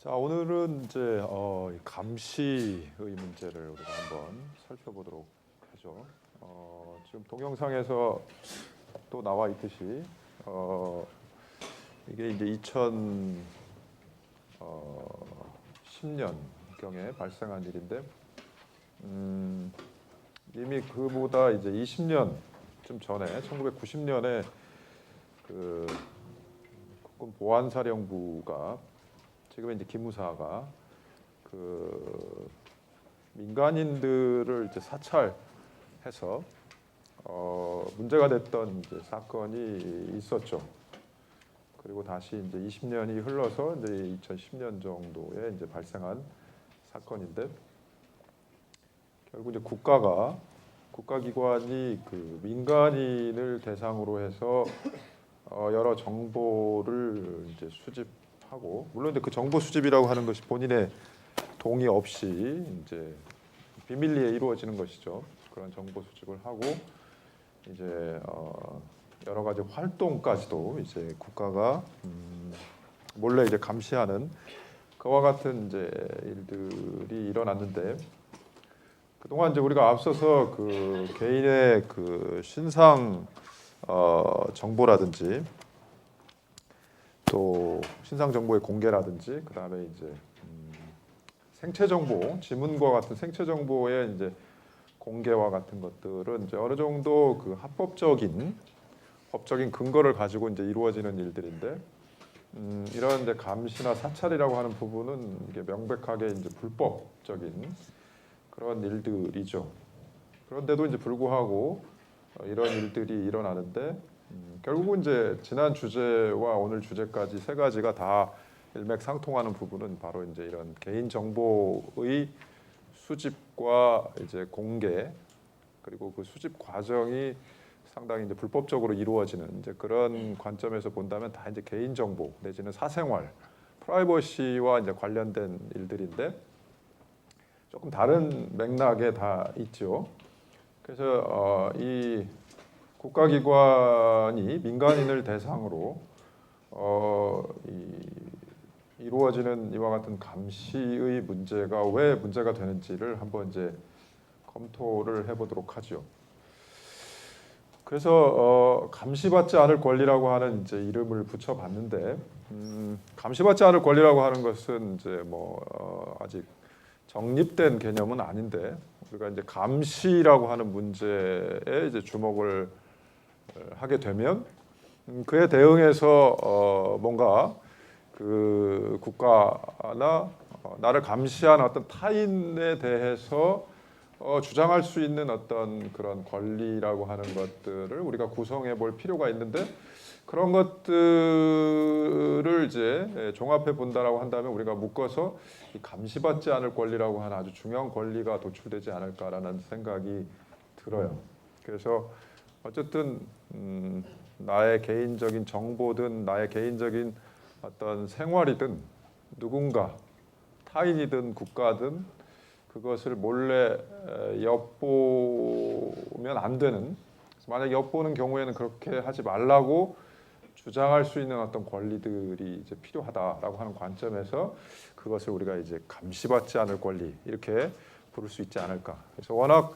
자, 오늘은 이제 이 감시의 문제를 우리가 한번 살펴보도록 하죠. 지금 동영상에서 또 나와 있듯이 이게 이제 2010년경에 발생한 일인데 이미 그보다 이제 20년 좀 전에 1990년에 그 국군 보안사령부가 지금 이제 기무사가 그 민간인들을 이제 사찰해서 문제가 됐던 이제 사건이 있었죠. 그리고 다시 이제 20년이 흘러서 이제 2010년 정도에 이제 발생한 사건인데 결국 이제 국가기관이 그 민간인을 대상으로 해서 여러 정보를 이제 수집하고, 물론 이제 그 정보 수집이라고 하는 것이 본인의 동의 없이 이제 비밀리에 이루어지는 것이죠. 그런 정보 수집을 하고 이제 여러 가지 활동까지도 이제 국가가 몰래 이제 감시하는 그와 같은 이제 일들이 일어났는데, 그동안 이제 우리가 앞서서 그 개인의 그 신상 정보라든지 또 신상 정보의 공개라든지, 그 다음에 이제 생체 정보, 지문과 같은 생체 정보의 이제 공개와 같은 것들은 이제 어느 정도 그 합법적인 법적인 근거를 가지고 이제 이루어지는 일들인데, 이런 이제 감시나 사찰이라고 하는 부분은 이게 명백하게 이제 불법적인 그런 일들이죠. 그런데도 이제 불구하고 이런 일들이 일어나는데, 결국은 이제 지난 주제와 오늘 주제까지 세 가지가 다 일맥상통하는 부분은 바로 이제 이런 개인 정보의 수집과 이제 공개, 그리고 그 수집 과정이 상당히 이제 불법적으로 이루어지는 이제 그런 관점에서 본다면 다 이제 개인 정보 내지는 사생활, 프라이버시와 이제 관련된 일들인데, 조금 다른 맥락에 다 있죠. 그래서 이 국가기관이 민간인을 대상으로 이루어지는 이와 같은 감시의 문제가 왜 문제가 되는지를 한번 이제 검토를 해보도록 하죠. 그래서 감시받지 않을 권리라고 하는 이제 이름을 붙여봤는데, 감시받지 않을 권리라고 하는 것은 이제 아직 정립된 개념은 아닌데, 우리가 이제 감시라고 하는 문제에 이제 주목을 하게 되면 그에 대응해서 뭔가 그 국가나 나를 감시하는 어떤 타인에 대해서 주장할 수 있는 어떤 그런 권리라고 하는 것들을 우리가 구성해 볼 필요가 있는데, 그런 것들을 이제 종합해 본다라고 한다면 우리가 묶어서 이 감시받지 않을 권리라고 하는 아주 중요한 권리가 도출되지 않을까라는 생각이 들어요. 그래서 어쨌든 나의 개인적인 정보든 나의 개인적인 어떤 생활이든 누군가 타인이든 국가든 그것을 몰래 엿보면 안 되는, 만약 엿보는 경우에는 그렇게 하지 말라고 주장할 수 있는 어떤 권리들이 이제 필요하다라고 하는 관점에서 그것을 우리가 이제 감시받지 않을 권리 이렇게 부를 수 있지 않을까. 그래서 워낙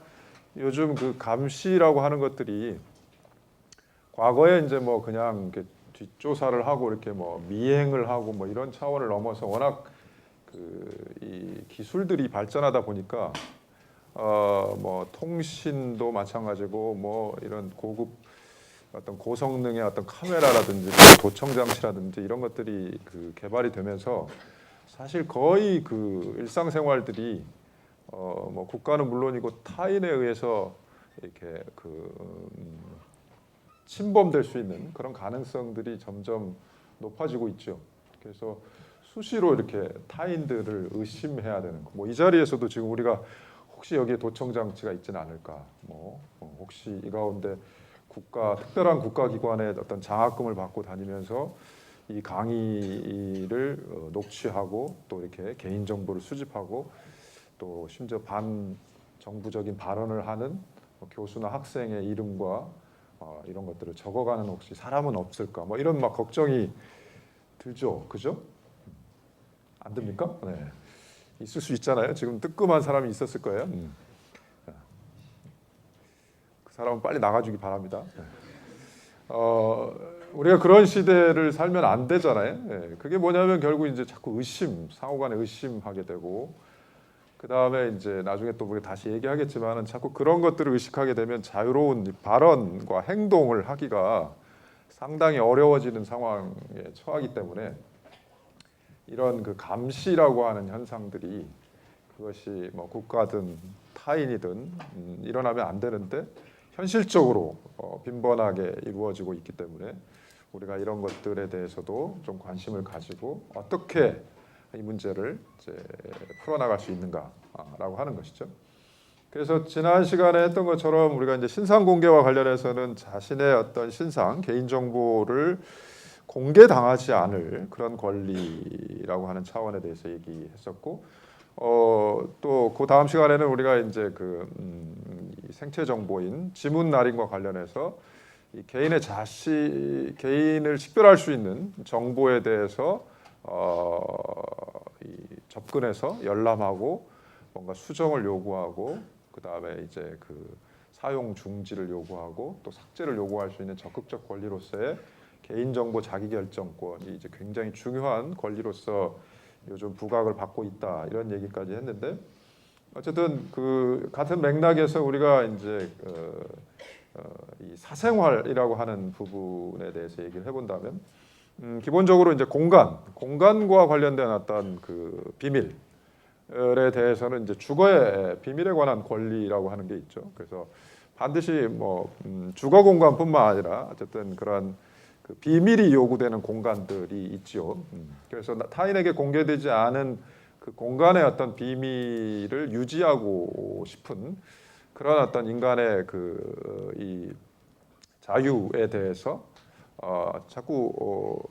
요즘 그 감시라고 하는 것들이 과거에 이제 그냥 이렇게 뒷조사를 하고 이렇게 미행을 하고 이런 차원을 넘어서 워낙 이 기술들이 발전하다 보니까 통신도 마찬가지고 이런 고급 어떤 고성능의 어떤 카메라라든지 도청 장치라든지 이런 것들이 그 개발이 되면서 사실 거의 그 일상생활들이 국가는 물론이고 타인에 의해서 이렇게 침범될 수 있는 그런 가능성들이 점점 높아지고 있죠. 그래서 수시로 이렇게 타인들을 의심해야 되는 거. 이 자리에서도 지금 우리가 혹시 여기에 도청 장치가 있지는 않을까, 혹시 이 가운데 특별한 국가기관의 어떤 장학금을 받고 다니면서 이 강의를 녹취하고 또 이렇게 개인 정보를 수집하고 또 심지어 반정부적인 발언을 하는 교수나 학생의 이름과 이런 것들을 적어가는 혹시 사람은 없을까, 이런 걱정이 들죠, 그죠? 안 됩니까? 네. 있을 수 있잖아요. 지금 뜨끔한 사람이 있었을 거예요. 그 사람은 빨리 나가주기 바랍니다. 우리가 그런 시대를 살면 안 되잖아요. 예, 그게 뭐냐면 결국 이제 자꾸 상호간에 의심하게 되고, 그 다음에 이제 나중에 또 우리가 다시 얘기하겠지만은 자꾸 그런 것들을 의식하게 되면 자유로운 발언과 행동을 하기가 상당히 어려워지는 상황에 처하기 때문에 이런 그 감시라고 하는 현상들이 그것이 뭐 국가든 타인이든 일어나면 안 되는데 현실적으로 빈번하게 이루어지고 있기 때문에 우리가 이런 것들에 대해서도 좀 관심을 가지고 어떻게 이 문제를 이제 풀어나갈 수 있는가라고 하는 것이죠. 그래서 지난 시간에 했던 것처럼 우리가 이제 신상 공개와 관련해서는 자신의 어떤 신상, 개인 정보를 공개당하지 않을 그런 권리라고 하는 차원에 대해서 얘기했었고, 또 그 다음 시간에는 우리가 이제 이 생체 정보인 지문 날인과 관련해서 이 개인을 식별할 수 있는 정보에 대해서 이 접근해서 열람하고 뭔가 수정을 요구하고 그 다음에 이제 그 사용 중지를 요구하고 또 삭제를 요구할 수 있는 적극적 권리로서의 개인정보 자기결정권이 이제 굉장히 중요한 권리로서 요즘 부각을 받고 있다 이런 얘기까지 했는데, 어쨌든 그 같은 맥락에서 우리가 이제 이 사생활이라고 하는 부분에 대해서 얘기를 해본다면 기본적으로 이제 공간과 관련된 어떤 그 비밀에 대해서는 이제 주거의 비밀에 관한 권리라고 하는 게 있죠. 그래서 반드시 뭐 주거 공간뿐만 아니라 어쨌든 그런 그 비밀이 요구되는 공간들이 있지요. 그래서 타인에게 공개되지 않은 그 공간의 어떤 비밀을 유지하고 싶은 그런 어떤 인간의 그 이 자유에 대해서 자꾸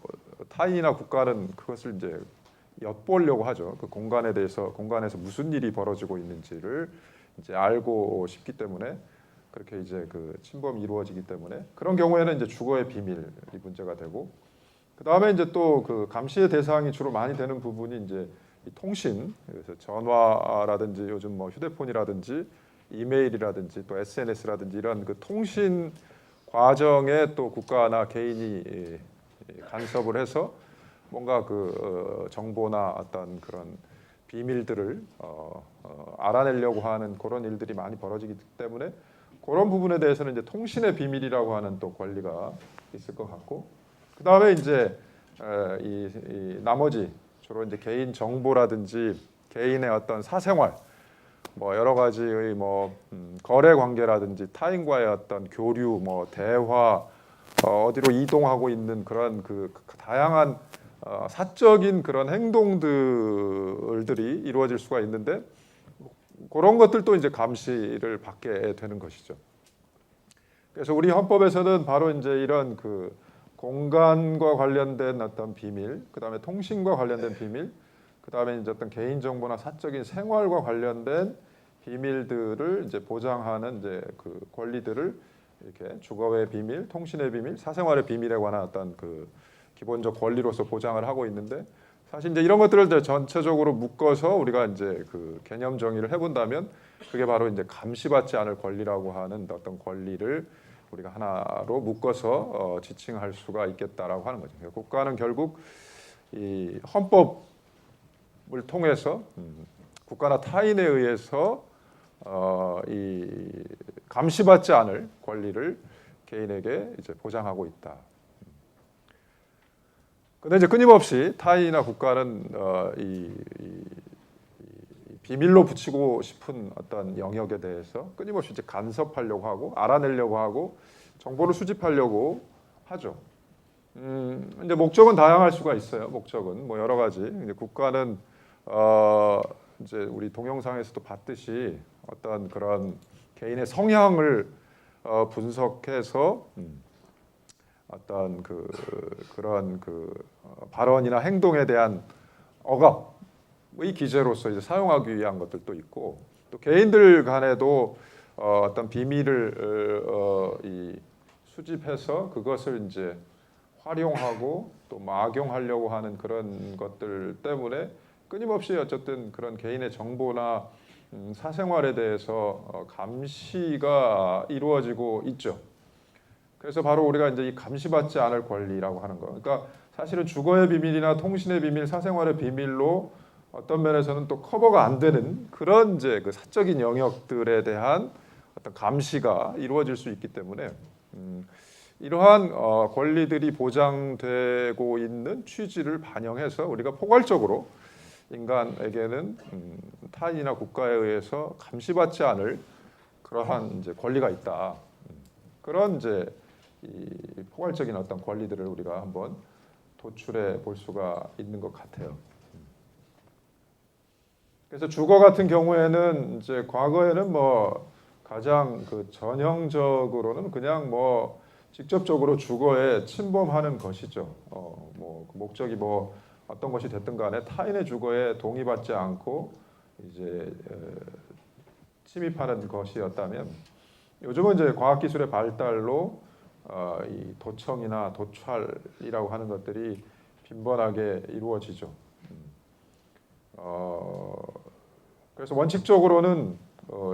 타인이나 국가는 그것을 이제 엿보려고 하죠. 그 공간에서 무슨 일이 벌어지고 있는지를 이제 알고 싶기 때문에 그렇게 이제 그 침범이 이루어지기 때문에 그런 경우에는 이제 주거의 비밀이 문제가 되고, 그 다음에 이제 또 그 감시의 대상이 주로 많이 되는 부분이 이제 이 통신, 그래서 전화라든지 요즘 뭐 휴대폰이라든지 이메일이라든지 또 SNS라든지 이런 그 통신 과정에 또 국가나 개인이 간섭을 해서 뭔가 그 정보나 어떤 그런 비밀들을 알아내려고 하는 그런 일들이 많이 벌어지기 때문에 그런 부분에 대해서는 이제 통신의 비밀이라고 하는 또 권리가 있을 것 같고, 그 다음에 이제 이 나머지 주로 이제 개인 정보라든지 개인의 어떤 사생활, 뭐 여러 가지의 뭐 거래 관계라든지 타인과의 어떤 교류, 뭐 대화, 어디로 이동하고 있는 그런 그 다양한 사적인 그런 행동들이 이루어질 수가 있는데 그런 것들도 이제 감시를 받게 되는 것이죠. 그래서 우리 헌법에서는 바로 이제 이런 그 공간과 관련된 어떤 비밀, 그다음에 통신과 관련된 비밀, 그다음에 이제 어떤 개인 정보나 사적인 생활과 관련된 비밀들을 이제 보장하는 이제 그 권리들을 이렇게 주거의 비밀, 통신의 비밀, 사생활의 비밀에 관한 어떤 그 기본적 권리로서 보장을 하고 있는데, 사실 이제 이런 것들을 이제 전체적으로 묶어서 우리가 이제 그 개념 정의를 해본다면 그게 바로 이제 감시받지 않을 권리라고 하는 어떤 권리를 우리가 하나로 묶어서 지칭할 수가 있겠다라고 하는 거죠. 국가는 결국 이 헌법을 통해서 국가나 타인에 의해서 이 감시받지 않을 권리를 개인에게 이제 보장하고 있다. 근데 이제 끊임없이 타인이나 국가는 이 비밀로 붙이고 싶은 어떤 영역에 대해서 끊임없이 이제 간섭하려고 하고 알아내려고 하고 정보를 수집하려고 하죠. 이제 목적은 다양할 수가 있어요. 목적은 뭐 여러 가지. 이제 국가는 이제 우리 동영상에서도 봤듯이 어떤 그런 개인의 성향을 분석해서 어떤 그런 발언이나 행동에 대한 억압의 기제로서 이제 사용하기 위한 것들도 있고, 또 개인들 간에도 어떤 비밀을 수집해서 그것을 이제 활용하고 또 악용하려고 하는 그런 것들 때문에 끊임없이 어쨌든 그런 개인의 정보나 사생활에 대해서 감시가 이루어지고 있죠. 그래서 바로 우리가 이제 이 감시받지 않을 권리라고 하는 거. 그러니까 사실은 주거의 비밀이나 통신의 비밀, 사생활의 비밀로 어떤 면에서는 또 커버가 안 되는 그런 이제 그 사적인 영역들에 대한 어떤 감시가 이루어질 수 있기 때문에 이러한 권리들이 보장되고 있는 취지를 반영해서 우리가 포괄적으로 인간에게는 타인이나 국가에 의해서 감시받지 않을 그러한 이제 권리가 있다. 그런 이제 이 포괄적인 어떤 권리들을 우리가 한번 도출해 볼 수가 있는 것 같아요. 그래서 주거 같은 경우에는 이제 과거에는 뭐 가장 그 전형적으로는 그냥 뭐 직접적으로 주거에 침범하는 것이죠. 뭐 그 목적이 뭐 어떤 것이 됐든 간에 타인의 주거에 동의받지 않고 이제 침입하는 것이었다면 요즘은 이제 과학기술의 발달로 이 도청이나 도찰이라고 하는 것들이 빈번하게 이루어지죠. 그래서 원칙적으로는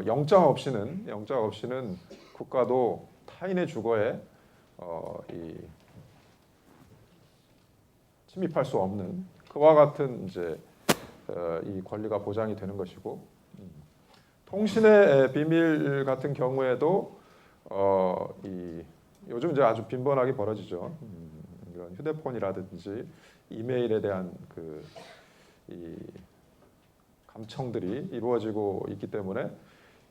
영장 없이는 국가도 타인의 주거에 이 침입할 수 없는 그와 같은 이제 이 권리가 보장이 되는 것이고 통신의 비밀 같은 경우에도 이 요즘 이제 아주 빈번하게 벌어지죠. 이런 휴대폰이라든지 이메일에 대한 이 감청들이 이루어지고 있기 때문에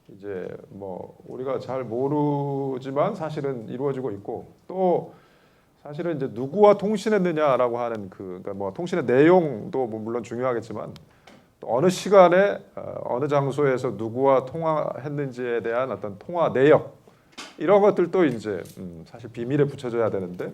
이제 뭐 우리가 잘 모르지만 사실은 이루어지고 있고 또 사실은 이제 누구와 통신했느냐라고 하는 그러니까 뭐 통신의 내용도 뭐 물론 중요하겠지만 또 어느 시간에 어느 장소에서 누구와 통화했는지에 대한 어떤 통화 내역 이런 것들도 이제 사실 비밀에 붙여져야 되는데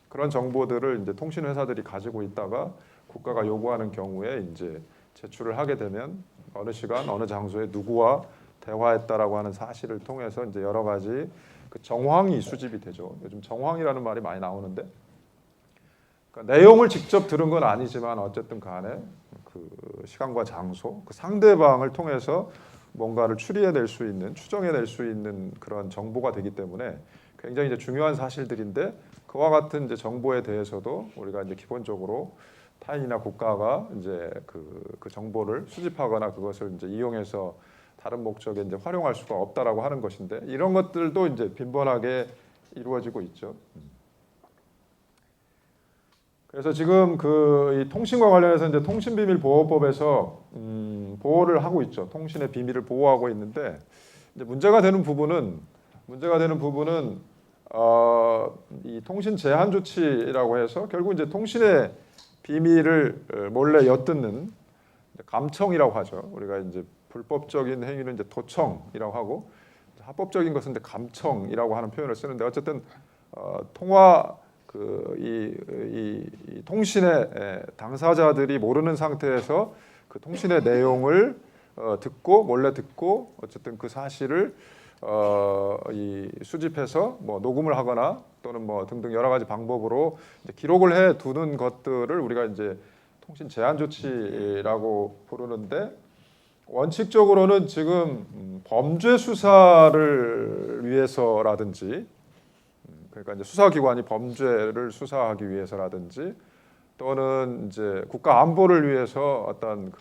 그런 정보들을 이제 통신 회사들이 가지고 있다가 국가가 요구하는 경우에 이제 제출을 하게 되면 어느 시간 어느 장소에 누구와 대화했다라고 하는 사실을 통해서 이제 여러 가지 그 정황이 수집이 되죠. 요즘 정황이라는 말이 많이 나오는데 그러니까 내용을 직접 들은 건 아니지만 어쨌든 간에 그 시간과 장소, 그 상대방을 통해서 뭔가를 추리해낼 수 있는, 추정해낼 수 있는 그런 정보가 되기 때문에 굉장히 이제 중요한 사실들인데 그와 같은 이제 정보에 대해서도 우리가 이제 기본적으로 타인이나 국가가 이제 그 정보를 수집하거나 그것을 이제 이용해서 다른 목적에 이제 활용할 수가 없다라고 하는 것인데 이런 것들도 이제 빈번하게 이루어지고 있죠. 그래서 지금 이 통신과 관련해서 이제 통신비밀보호법에서 보호를 하고 있죠. 통신의 비밀을 보호하고 있는데 이제 문제가 되는 부분은 이 통신 제한 조치라고 해서 결국 이제 통신의 비밀을 몰래 엿듣는 감청이라고 하죠. 우리가 이제 불법적인 행위는 이제 도청이라고 하고 합법적인 것은 이제 감청이라고 하는 표현을 쓰는데 어쨌든 통화 이 통신의 당사자들이 모르는 상태에서 그 통신의 내용을 듣고 몰래 듣고 어쨌든 그 사실을 이 수집해서 뭐 녹음을 하거나 또는 뭐 등등 여러 가지 방법으로 이제 기록을 해 두는 것들을 우리가 이제 통신 제한 조치라고 부르는데 원칙적으로는 지금 범죄 수사를 위해서라든지 그러니까 이제 수사기관이 범죄를 수사하기 위해서라든지 또는 이제 국가 안보를 위해서 어떤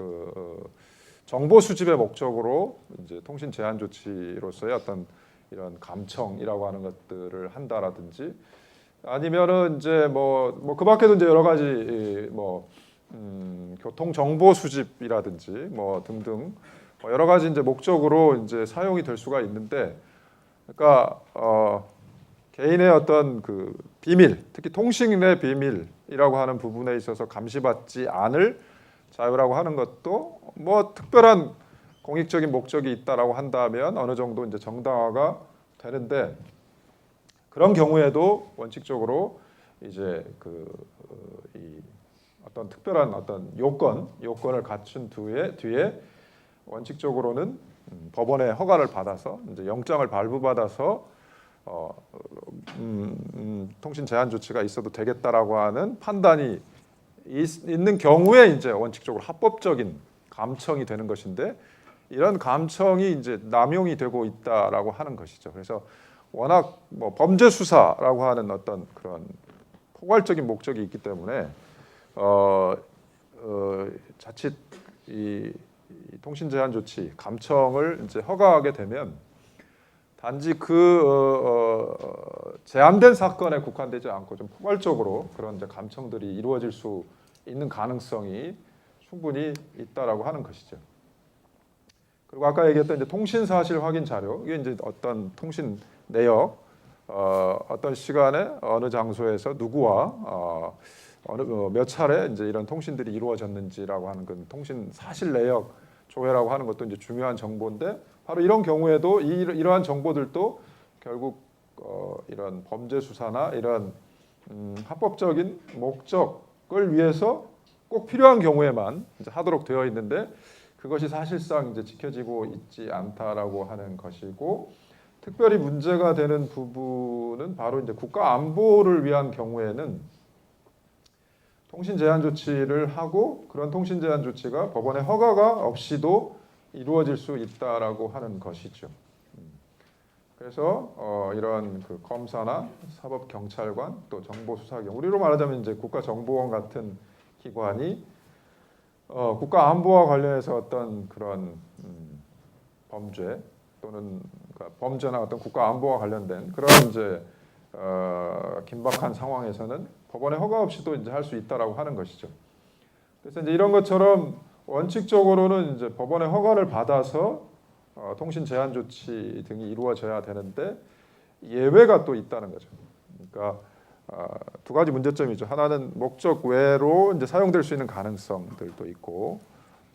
정보 수집의 목적으로 이제 통신 제한 조치로서의 어떤 이런 감청이라고 하는 것들을 한다라든지 아니면은 이제 뭐 그 밖에도 이제 여러 가지 교통 정보 수집이라든지 뭐 등등 여러 가지 이제 목적으로 이제 사용이 될 수가 있는데 그러니까 개인의 어떤 그 비밀, 특히 통신의 비밀이라고 하는 부분에 있어서 감시받지 않을 자유라고 하는 것도 뭐 특별한 공익적인 목적이 있다라고 한다면 어느 정도 이제 정당화가 되는데 그런 경우에도 원칙적으로 이제 이 어떤 특별한 어떤 요건을 갖춘 뒤에 원칙적으로는 법원의 허가를 받아서 이제 영장을 발부받아서 통신 제한 조치가 있어도 되겠다라고 하는 판단이 있는 경우에 이제 원칙적으로 합법적인 감청이 되는 것인데 이런 감청이 이제 남용이 되고 있다라고 하는 것이죠. 그래서 워낙 뭐 범죄 수사라고 하는 어떤 그런 포괄적인 목적이 있기 때문에 자칫 이 통신 제한 조치 감청을 이제 허가하게 되면 단지 제한된 사건에 국한되지 않고 좀 포괄적으로 그런 이제 감청들이 이루어질 수 있는 가능성이 충분히 있다라고 하는 것이죠. 그리고 아까 얘기했던 이제 통신 사실 확인 자료, 이게 이제 어떤 통신 내역, 어떤 시간에 어느 장소에서 누구와 어느 몇 차례 이제 이런 통신들이 이루어졌는지라고 하는 그 통신 사실 내역 조회라고 하는 것도 이제 중요한 정보인데 바로 이런 경우에도 이러한 정보들도 결국 이런 범죄 수사나 이런 합법적인 목적을 위해서 꼭 필요한 경우에만 이제 하도록 되어 있는데 그것이 사실상 이제 지켜지고 있지 않다라고 하는 것이고 특별히 문제가 되는 부분은 바로 이제 국가 안보를 위한 경우에는 통신 제한 조치를 하고 그런 통신 제한 조치가 법원의 허가가 없이도 이루어질 수 있다라고 하는 것이죠. 그래서 이런 그 검사나 사법 경찰관 또 정보수사경 우리로 말하자면 이제 국가정보원 같은 기관이 국가 안보와 관련해서 어떤 그런 범죄 또는 그러니까 범죄나 어떤 국가 안보와 관련된 그런 이제 긴박한 상황에서는 법원의 허가 없이도 이제 할 수 있다라고 하는 것이죠. 그래서 이제 이런 것처럼 원칙적으로는 이제 법원의 허가를 받아서 통신 제한 조치 등이 이루어져야 되는데 예외가 또 있다는 거죠. 그러니까 두 가지 문제점이죠. 하나는 목적 외로 이제 사용될 수 있는 가능성들도 있고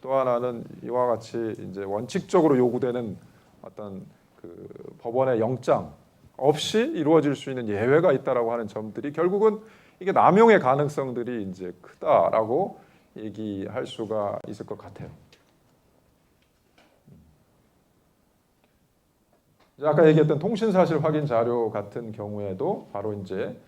또 하나는 이와 같이 이제 원칙적으로 요구되는 어떤 그 법원의 영장 없이 이루어질 수 있는 예외가 있다라고 하는 점들이 결국은 이게 남용의 가능성들이 이제 크다라고 얘기할 수가 있을 것 같아요. 아까 얘기했던 통신 사실 확인 자료 같은 경우에도 바로 이제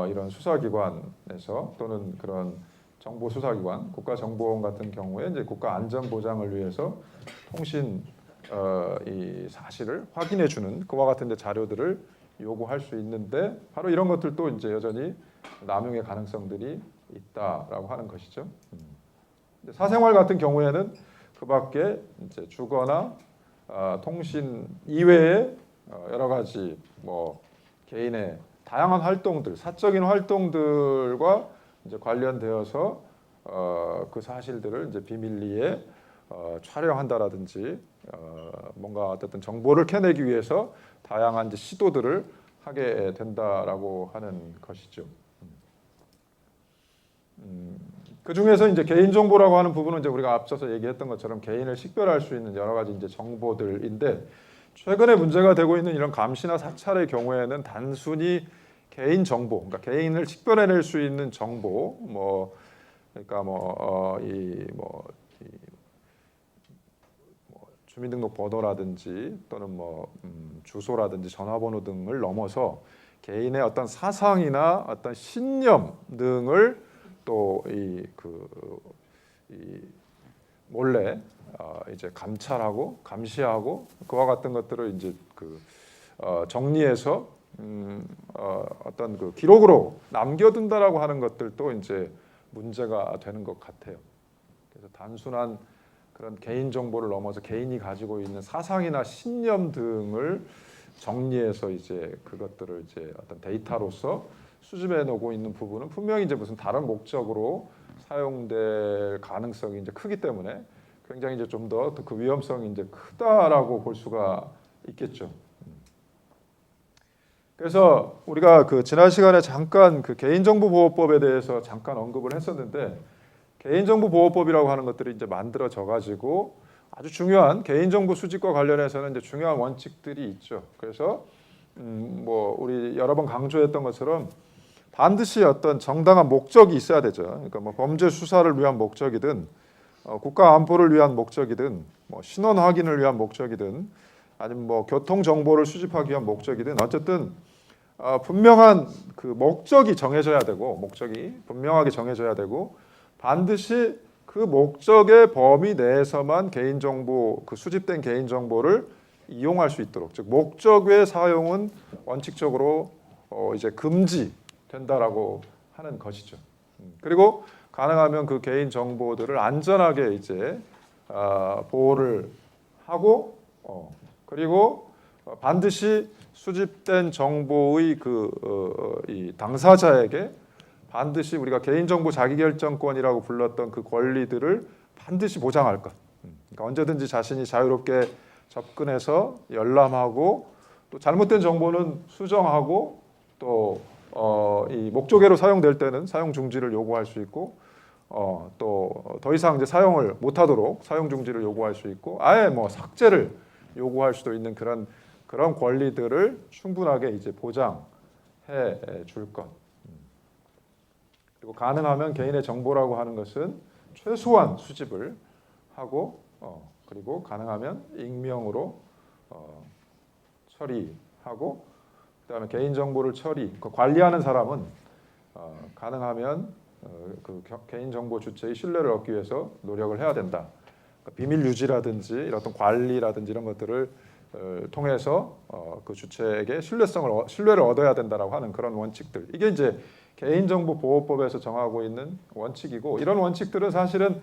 이런 수사기관에서 또는 그런 정보 수사기관, 국가정보원 같은 경우에 이제 국가 안전 보장을 위해서 통신 이 사실을 확인해 주는 그와 같은 자료들을 요구할 수 있는데 바로 이런 것들도 이제 여전히 남용의 가능성들이 있다라고 하는 것이죠. 사생활 같은 경우에는 그밖에 이제 주거나 통신 이외에 여러 가지 뭐 개인의 다양한 활동들, 사적인 활동들과 이제 관련되어서 그 사실들을 이제 비밀리에 촬영한다라든지 뭔가 어떤 정보를 캐내기 위해서 다양한 이제 시도들을 하게 된다라고 하는 것이죠. 그 중에서 이제 개인 정보라고 하는 부분은 이제 우리가 앞서서 얘기했던 것처럼 개인을 식별할 수 있는 여러 가지 이제 정보들인데 최근에 문제가 되고 있는 이런 감시나 사찰의 경우에는 단순히 개인 정보, 그러니까 개인을 식별해낼 수 있는 정보, 뭐 그러니까 주민등록 번호라든지 또는 뭐 주소라든지 전화번호 등을 넘어서 개인의 어떤 사상이나 어떤 신념 등을 또 몰래 이제 감찰하고 감시하고 그와 같은 것들을 이제 정리해서 어떤 그 기록으로 남겨둔다라고 하는 것들도 이제 문제가 되는 것 같아요. 그래서 단순한 그런 개인 정보를 넘어서 개인이 가지고 있는 사상이나 신념 등을 정리해서 이제 그것들을 이제 어떤 데이터로서 수집해 놓고 있는 부분은 분명히 이제 무슨 다른 목적으로 사용될 가능성이 이제 크기 때문에 굉장히 이제 좀 더 그 위험성이 이제 크다라고 볼 수가 있겠죠. 그래서 우리가 그 지난 시간에 잠깐 그 개인정보보호법에 대해서 잠깐 언급을 했었는데 개인정보보호법이라고 하는 것들이 이제 만들어져 가지고 아주 중요한 개인정보 수집과 관련해서는 이제 중요한 원칙들이 있죠. 그래서 뭐 우리 여러 번 강조했던 것처럼 반드시 어떤 정당한 목적이 있어야 되죠. 그러니까 뭐 범죄 수사를 위한 목적이든 국가 안보를 위한 목적이든 뭐 신원 확인을 위한 목적이든 아니면 뭐 교통 정보를 수집하기 위한 목적이든 어쨌든 분명한 그 목적이 정해져야 되고 목적이 분명하게 정해져야 되고 반드시 그 목적의 범위 내에서만 개인정보, 그 수집된 개인정보를 이용할 수 있도록, 즉 목적 외 사용은 원칙적으로 이제 금지된다라고 하는 것이죠. 그리고 가능하면 그 개인 정보들을 안전하게 이제 보호를 하고 그리고 반드시 수집된 정보의 이 당사자에게 반드시 우리가 개인정보 자기결정권이라고 불렀던 그 권리들을 반드시 보장할 것. 그러니까 언제든지 자신이 자유롭게 접근해서 열람하고 또 잘못된 정보는 수정하고 또 이 목적외로 사용될 때는 사용 중지를 요구할 수 있고 또 더 이상 이제 사용을 못하도록 사용 중지를 요구할 수 있고 아예 뭐 삭제를 요구할 수도 있는 그런 권리들을 충분하게 이제 보장해 줄 것. 그리고 가능하면 개인의 정보라고 하는 것은 최소한 수집을 하고 그리고 가능하면 익명으로 처리하고 그다음에 개인 정보를 관리하는 사람은 가능하면 그 개인 정보 주체의 신뢰를 얻기 위해서 노력을 해야 된다. 그러니까 비밀 유지라든지 이런 어떤 관리라든지 이런 것들을 통해서 그 주체에게 신뢰를 얻어야 된다라고 하는 그런 원칙들. 이게 이제 개인정보보호법에서 정하고 있는 원칙이고 이런 원칙들은 사실은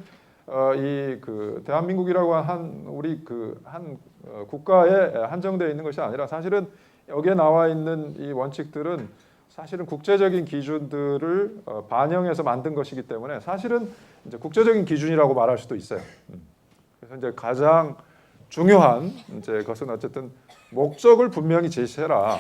이 그 대한민국이라고 우리 한 국가에 한정되어 있는 것이 아니라 사실은 여기에 나와 있는 이 원칙들은 사실은 국제적인 기준들을 반영해서 만든 것이기 때문에 사실은 이제 국제적인 기준이라고 말할 수도 있어요. 그래서 이제 가장 중요한 이제 것은 어쨌든 목적을 분명히 제시해라.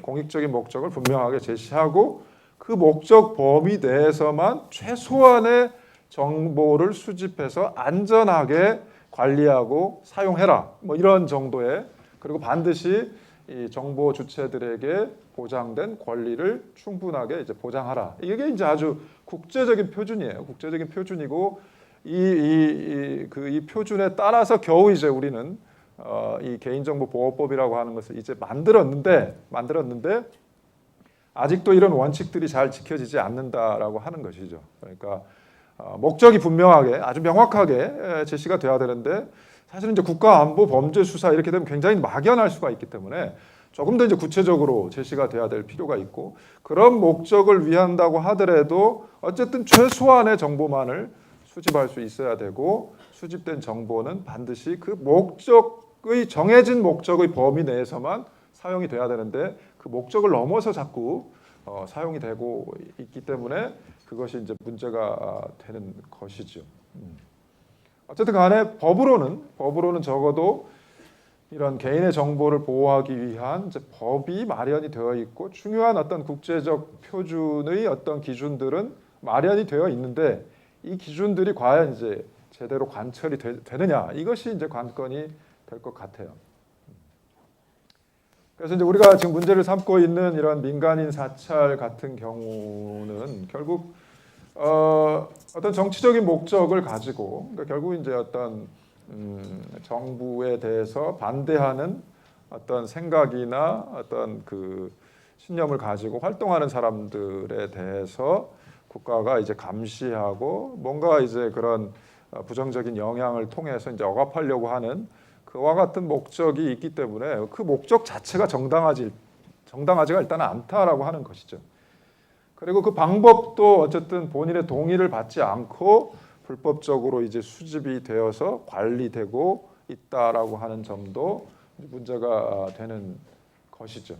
공익적인 목적을 분명하게 제시하고 그 목적 범위 내에서만 최소한의 정보를 수집해서 안전하게 관리하고 사용해라. 뭐 이런 정도의 그리고 반드시 이 정보 주체들에게 보장된 권리를 충분하게 이제 보장하라. 이게 이제 아주 국제적인 표준이에요. 국제적인 표준이고 이 표준에 따라서 겨우 이제 우리는 이 개인정보보호법이라고 하는 것을 이제 만들었는데 아직도 이런 원칙들이 잘 지켜지지 않는다라고 하는 것이죠. 그러니까 목적이 분명하게 아주 명확하게 제시가 돼야 되는데 사실은 이제 국가안보 범죄 수사 이렇게 되면 굉장히 막연할 수가 있기 때문에 조금 더 이제 구체적으로 제시가 돼야 될 필요가 있고 그런 목적을 위한다고 하더라도 어쨌든 최소한의 정보만을 수집할 수 있어야 되고 수집된 정보는 반드시 그 정해진 목적의 범위 내에서만 사용이 돼야 되는데 그 목적을 넘어서 자꾸 사용이 되고 있기 때문에 그것이 이제 문제가 되는 것이죠. 어쨌든 간에 법으로는 적어도 이런 개인의 정보를 보호하기 위한 이제 법이 마련이 되어 있고 중요한 어떤 국제적 표준의 어떤 기준들은 마련이 되어 있는데 이 기준들이 과연 이제 제대로 관철이 되느냐 이것이 이제 관건이 될 것 같아요. 그래서 이제 우리가 지금 문제를 삼고 있는 이런 민간인 사찰 같은 경우는 결국 어떤 정치적인 목적을 가지고 그러니까 결국 이제 어떤 정부에 대해서 반대하는 어떤 생각이나 어떤 그 신념을 가지고 활동하는 사람들에 대해서 국가가 이제 감시하고 뭔가 이제 그런 부정적인 영향을 통해서 이제 억압하려고 하는 그와 같은 목적이 있기 때문에 그 목적 자체가 정당하지가 일단은 않다라고 하는 것이죠. 그리고 그 방법도 어쨌든 본인의 동의를 받지 않고 불법적으로 이제 수집이 되어서 관리되고 있다라고 하는 점도 문제가 되는 것이죠.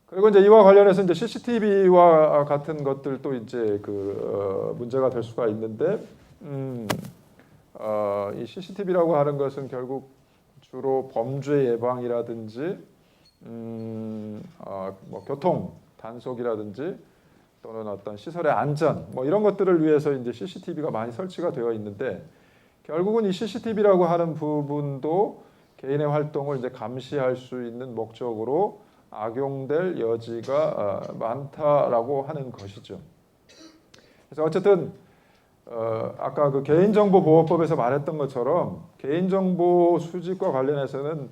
그리고 이제 이와 관련해서 이제 CCTV와 같은 것들도 이제 문제가 될 수가 있는데, 이 CCTV라고 하는 것은 결국 주로 범죄 예방이라든지, 뭐 교통 단속이라든지 또는 어떤 시설의 안전 뭐 이런 것들을 위해서 이제 CCTV가 많이 설치가 되어 있는데 결국은 이 CCTV라고 하는 부분도 개인의 활동을 이제 감시할 수 있는 목적으로 악용될 여지가 많다라고 하는 것이죠. 그래서 어쨌든 아까 그 개인정보보호법에서 말했던 것처럼 개인정보 수집과 관련해서는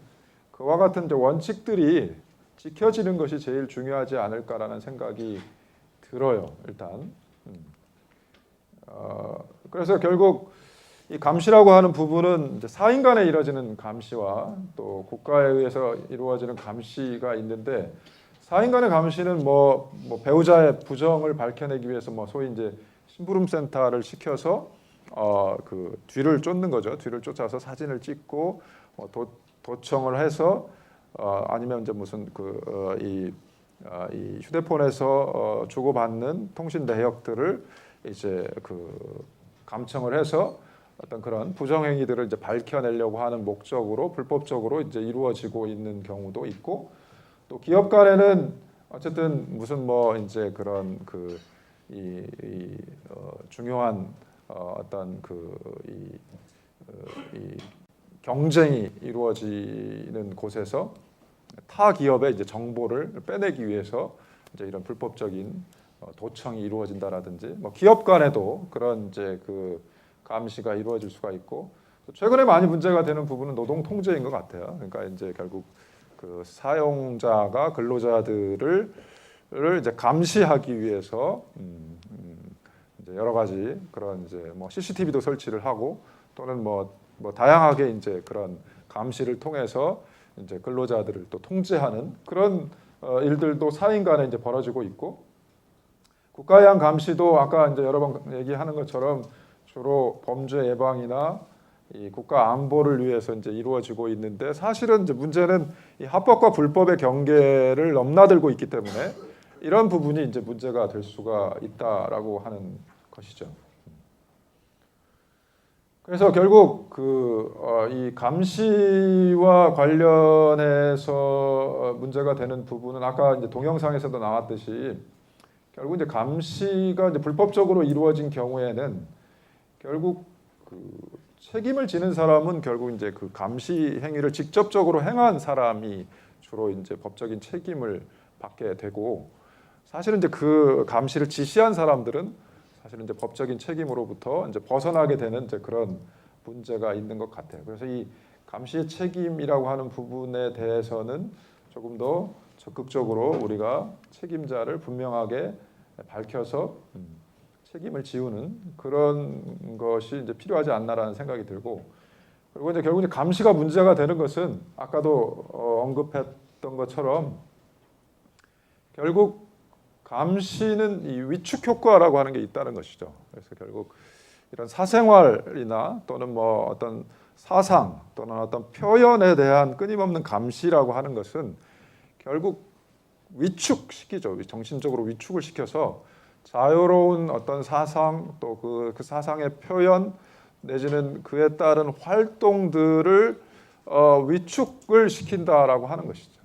그와 같은 이제 원칙들이 지켜지는 것이 제일 중요하지 않을까라는 생각이 들어요. 일단 그래서 결국 이 감시라고 하는 부분은 이제 사인 간에 이루어지는 감시와 또 국가에 의해서 이루어지는 감시가 있는데, 사인 간의 감시는 뭐 배우자의 부정을 밝혀내기 위해서 뭐 소위 이제 심부름 센터를 시켜서 그 뒤를 쫓는 거죠. 뒤를 쫓아서 사진을 찍고 도청을 해서 아니면 이제 무슨 이 휴대폰에서 주고받는 통신 내역들을 이제 그 감청을 해서 어떤 그런 부정행위들을 이제 밝혀내려고 하는 목적으로 불법적으로 이제 이루어지고 있는 경우도 있고, 또 기업 간에는 어쨌든 무슨 뭐 이제 그런 중요한 어떤 이 경쟁이 이루어지는 곳에서 타 기업의 이제 정보를 빼내기 위해서 이제 이런 불법적인 도청이 이루어진다라든지, 뭐 기업 간에도 그런 이제 그 감시가 이루어질 수가 있고, 최근에 많이 문제가 되는 부분은 노동 통제인 것 같아요. 그러니까 이제 결국 그 사용자가 근로자들을 이제 감시하기 위해서 이제 여러 가지 그런 이제 뭐 CCTV도 설치를 하고, 또는 뭐 다양하게 이제 그런 감시를 통해서 이제 근로자들을 또 통제하는 그런 일들도 사인 간에 이제 벌어지고 있고, 국가에 의한 감시도 아까 이제 여러 번 얘기하는 것처럼 주로 범죄 예방이나 이 국가 안보를 위해서 이제 이루어지고 있는데, 사실은 이제 문제는 이 합법과 불법의 경계를 넘나들고 있기 때문에 이런 부분이 이제 문제가 될 수가 있다라고 하는 것이죠. 그래서 결국 이 감시와 관련해서 문제가 되는 부분은 아까 이제 동영상에서도 나왔듯이, 결국 이제 감시가 이제 불법적으로 이루어진 경우에는 결국 책임을 지는 사람은 결국 이제 그 감시 행위를 직접적으로 행한 사람이 주로 이제 법적인 책임을 받게 되고, 사실은 이제 그 감시를 지시한 사람들은 사실은 이제 법적인 책임으로부터 이제 벗어나게 되는 이제 그런 문제가 있는 것 같아요. 그래서 이 감시의 책임이라고 하는 부분에 대해서는 조금 더 적극적으로 우리가 책임자를 분명하게 밝혀서 책임을 지우는 그런 것이 이제 필요하지 않나라는 생각이 들고, 그리고 이제 결국 이제 감시가 문제가 되는 것은 아까도 언급했던 것처럼 결국 감시는 이 위축 효과라고 하는 게 있다는 것이죠. 그래서 결국 이런 사생활이나 또는 뭐 어떤 사상 또는 어떤 표현에 대한 끊임없는 감시라고 하는 것은 결국 위축시키죠. 정신적으로 위축을 시켜서 자유로운 어떤 사상, 또 그 사상의 표현 내지는 그에 따른 활동들을 위축을 시킨다라고 하는 것이죠.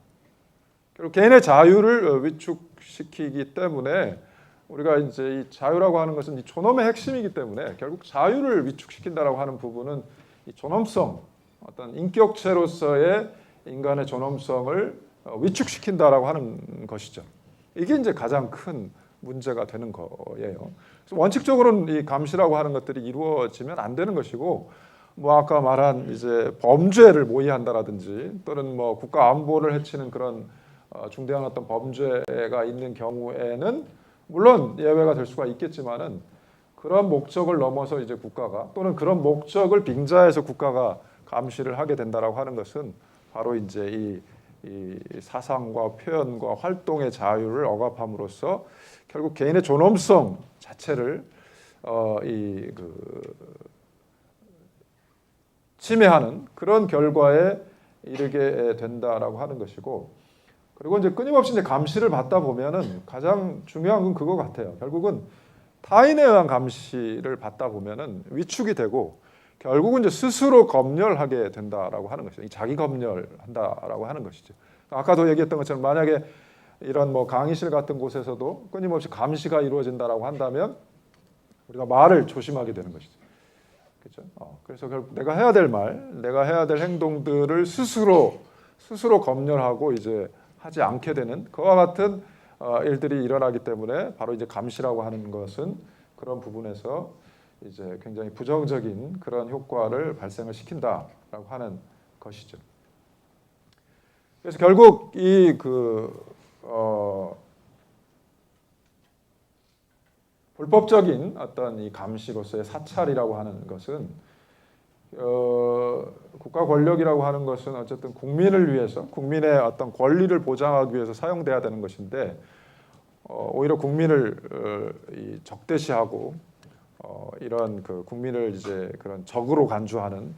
결국 개인의 자유를 위축시키기 때문에, 우리가 이제 이 자유라고 하는 것은 이 존엄의 핵심이기 때문에 결국 자유를 위축시킨다라고 하는 부분은 이 존엄성, 어떤 인격체로서의 인간의 존엄성을 위축시킨다라고 하는 것이죠. 이게 이제 가장 큰 문제가 되는 거예요. 그래서 원칙적으로는 이 감시라고 하는 것들이 이루어지면 안 되는 것이고, 뭐 아까 말한 이제 범죄를 모의한다라든지 또는 뭐 국가 안보를 해치는 그런 중대한 어떤 범죄가 있는 경우에는 물론 예외가 될 수가 있겠지만은, 그런 목적을 넘어서 이제 국가가 또는 그런 목적을 빙자해서 국가가 감시를 하게 된다라고 하는 것은 바로 이제 이 사상과 표현과 활동의 자유를 억압함으로써 결국 개인의 존엄성 자체를 침해하는 그런 결과에 이르게 된다라고 하는 것이고, 그리고 이제 끊임없이 이제 감시를 받다 보면은 가장 중요한 건 그거 같아요. 결국은 타인에 의한 감시를 받다 보면은 위축이 되고 결국은 이제 스스로 검열하게 된다라고 하는 것이죠. 자기 검열한다라고 하는 것이죠. 아까도 얘기했던 것처럼 만약에 이런 뭐 강의실 같은 곳에서도 끊임없이 감시가 이루어진다라고 한다면 우리가 말을 조심하게 되는 것이죠. 그렇죠? 그래서 결국 내가 해야 될 말, 내가 해야 될 행동들을 스스로 검열하고 이제 하지 않게 되는 그와 같은 일들이 일어나기 때문에 바로 이제 감시라고 하는 것은 그런 부분에서 이제 굉장히 부정적인 그런 효과를 발생을 시킨다라고 하는 것이죠. 그래서 결국 불법적인 어떤 이 감시로서의 사찰이라고 하는 것은 국가 권력이라고 하는 것은 어쨌든 국민을 위해서 국민의 어떤 권리를 보장하기 위해서 사용돼야 되는 것인데 오히려 국민을 적대시하고 이런 그 국민을 이제 그런 적으로 간주하는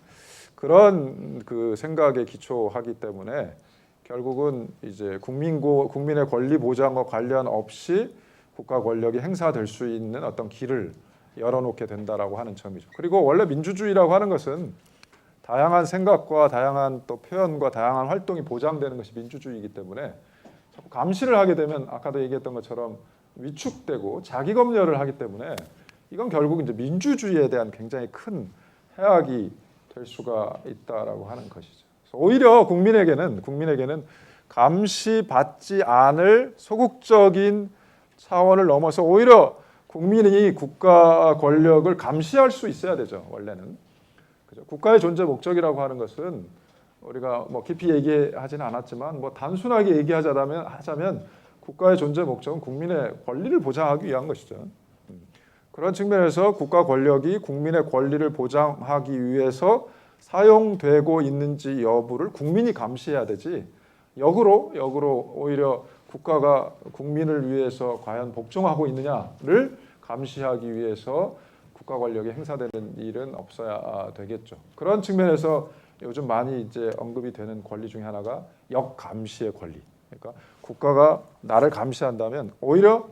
그런 그 생각에 기초하기 때문에 결국은 이제 국민의 권리 보장과 관련 없이 국가 권력이 행사될 수 있는 어떤 길을 열어놓게 된다라고 하는 점이죠. 그리고 원래 민주주의라고 하는 것은 다양한 생각과 다양한 또 표현과 다양한 활동이 보장되는 것이 민주주의이기 때문에 자꾸 감시를 하게 되면 아까도 얘기했던 것처럼 위축되고 자기 검열을 하기 때문에 이건 결국 이제 민주주의에 대한 굉장히 큰 해악이 될 수가 있다라고 하는 것이죠. 그래서 오히려 국민에게는 감시받지 않을 소극적인 차원을 넘어서 오히려 국민이 국가 권력을 감시할 수 있어야 되죠. 원래는 그죠? 국가의 존재 목적이라고 하는 것은 우리가 뭐 깊이 얘기하지는 않았지만 뭐 단순하게 하자면 국가의 존재 목적은 국민의 권리를 보장하기 위한 것이죠. 그런 측면에서 국가 권력이 국민의 권리를 보장하기 위해서 사용되고 있는지 여부를 국민이 감시해야 되지. 역으로 오히려 국가가 국민을 위해서 과연 복종하고 있느냐를 감시하기 위해서 국가 권력이 행사되는 일은 없어야 되겠죠. 그런 측면에서 요즘 많이 이제 언급이 되는 권리 중에 하나가 역감시의 권리. 그러니까 국가가 나를 감시한다면 오히려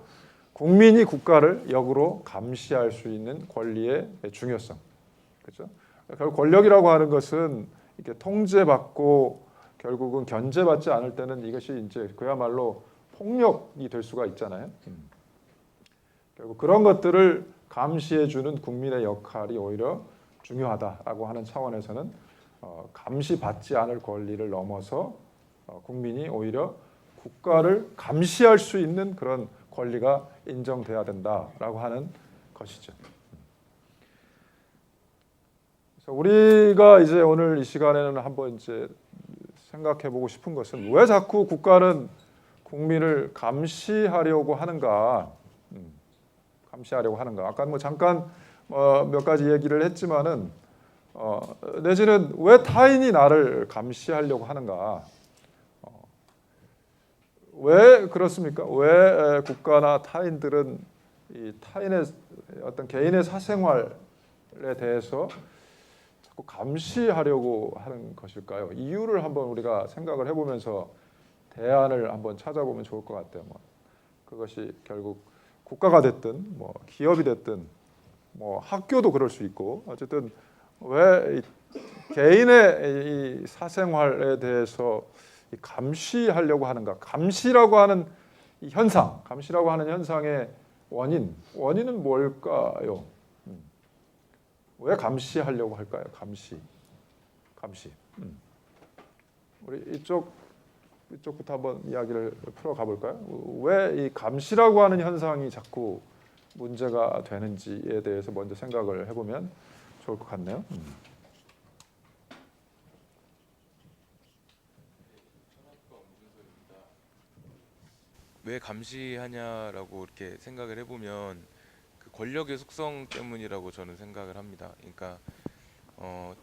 국민이 국가를 역으로 감시할 수 있는 권리의 중요성. 그렇죠? 결국 권력이라고 하는 것은 이렇게 통제받고 결국은 견제받지 않을 때는 이것이 이제 그야말로 폭력이 될 수가 있잖아요. 결국 그런 것들을 감시해주는 국민의 역할이 오히려 중요하다라고 하는 차원에서는 감시받지 않을 권리를 넘어서 국민이 오히려 국가를 감시할 수 있는 그런 권리가 인정돼야 된다라고 하는 것이죠. 그래서 우리가 이제 오늘 이 시간에는 한번 이제 생각해보고 싶은 것은 왜 자꾸 국가는 국민을 감시하려고 하는가? 감시하려고 하는가? 아까 뭐 잠깐 몇 가지 얘기를 했지만은 내지는 왜 타인이 나를 감시하려고 하는가? 왜 그렇습니까? 왜 국가나 타인들은 이 타인의 어떤 개인의 사생활에 대해서 자꾸 감시하려고 하는 것일까요? 이유를 한번 우리가 생각을 해보면서 대안을 한번 찾아보면 좋을 것 같아요. 뭐 그것이 결국 국가가 됐든 뭐 기업이 됐든 뭐 학교도 그럴 수 있고 어쨌든 왜 개인의 이 사생활에 대해서 감시하려고 하는가? 감시라고 하는 이 감시라고 하는 현상의 원인은 뭘까요? 왜 감시하려고 할까요? 감시. 우리 이쪽부터 한번 이야기를 풀어가 볼까요? 왜 이 감시라고 하는 현상이 자꾸 문제가 되는지에 대해서 먼저 생각을 해보면 좋을 것 같네요. 왜 감시하냐라고 이렇게 생각을 해보면 그 권력의 속성 때문이라고 저는 생각을 합니다. 그러니까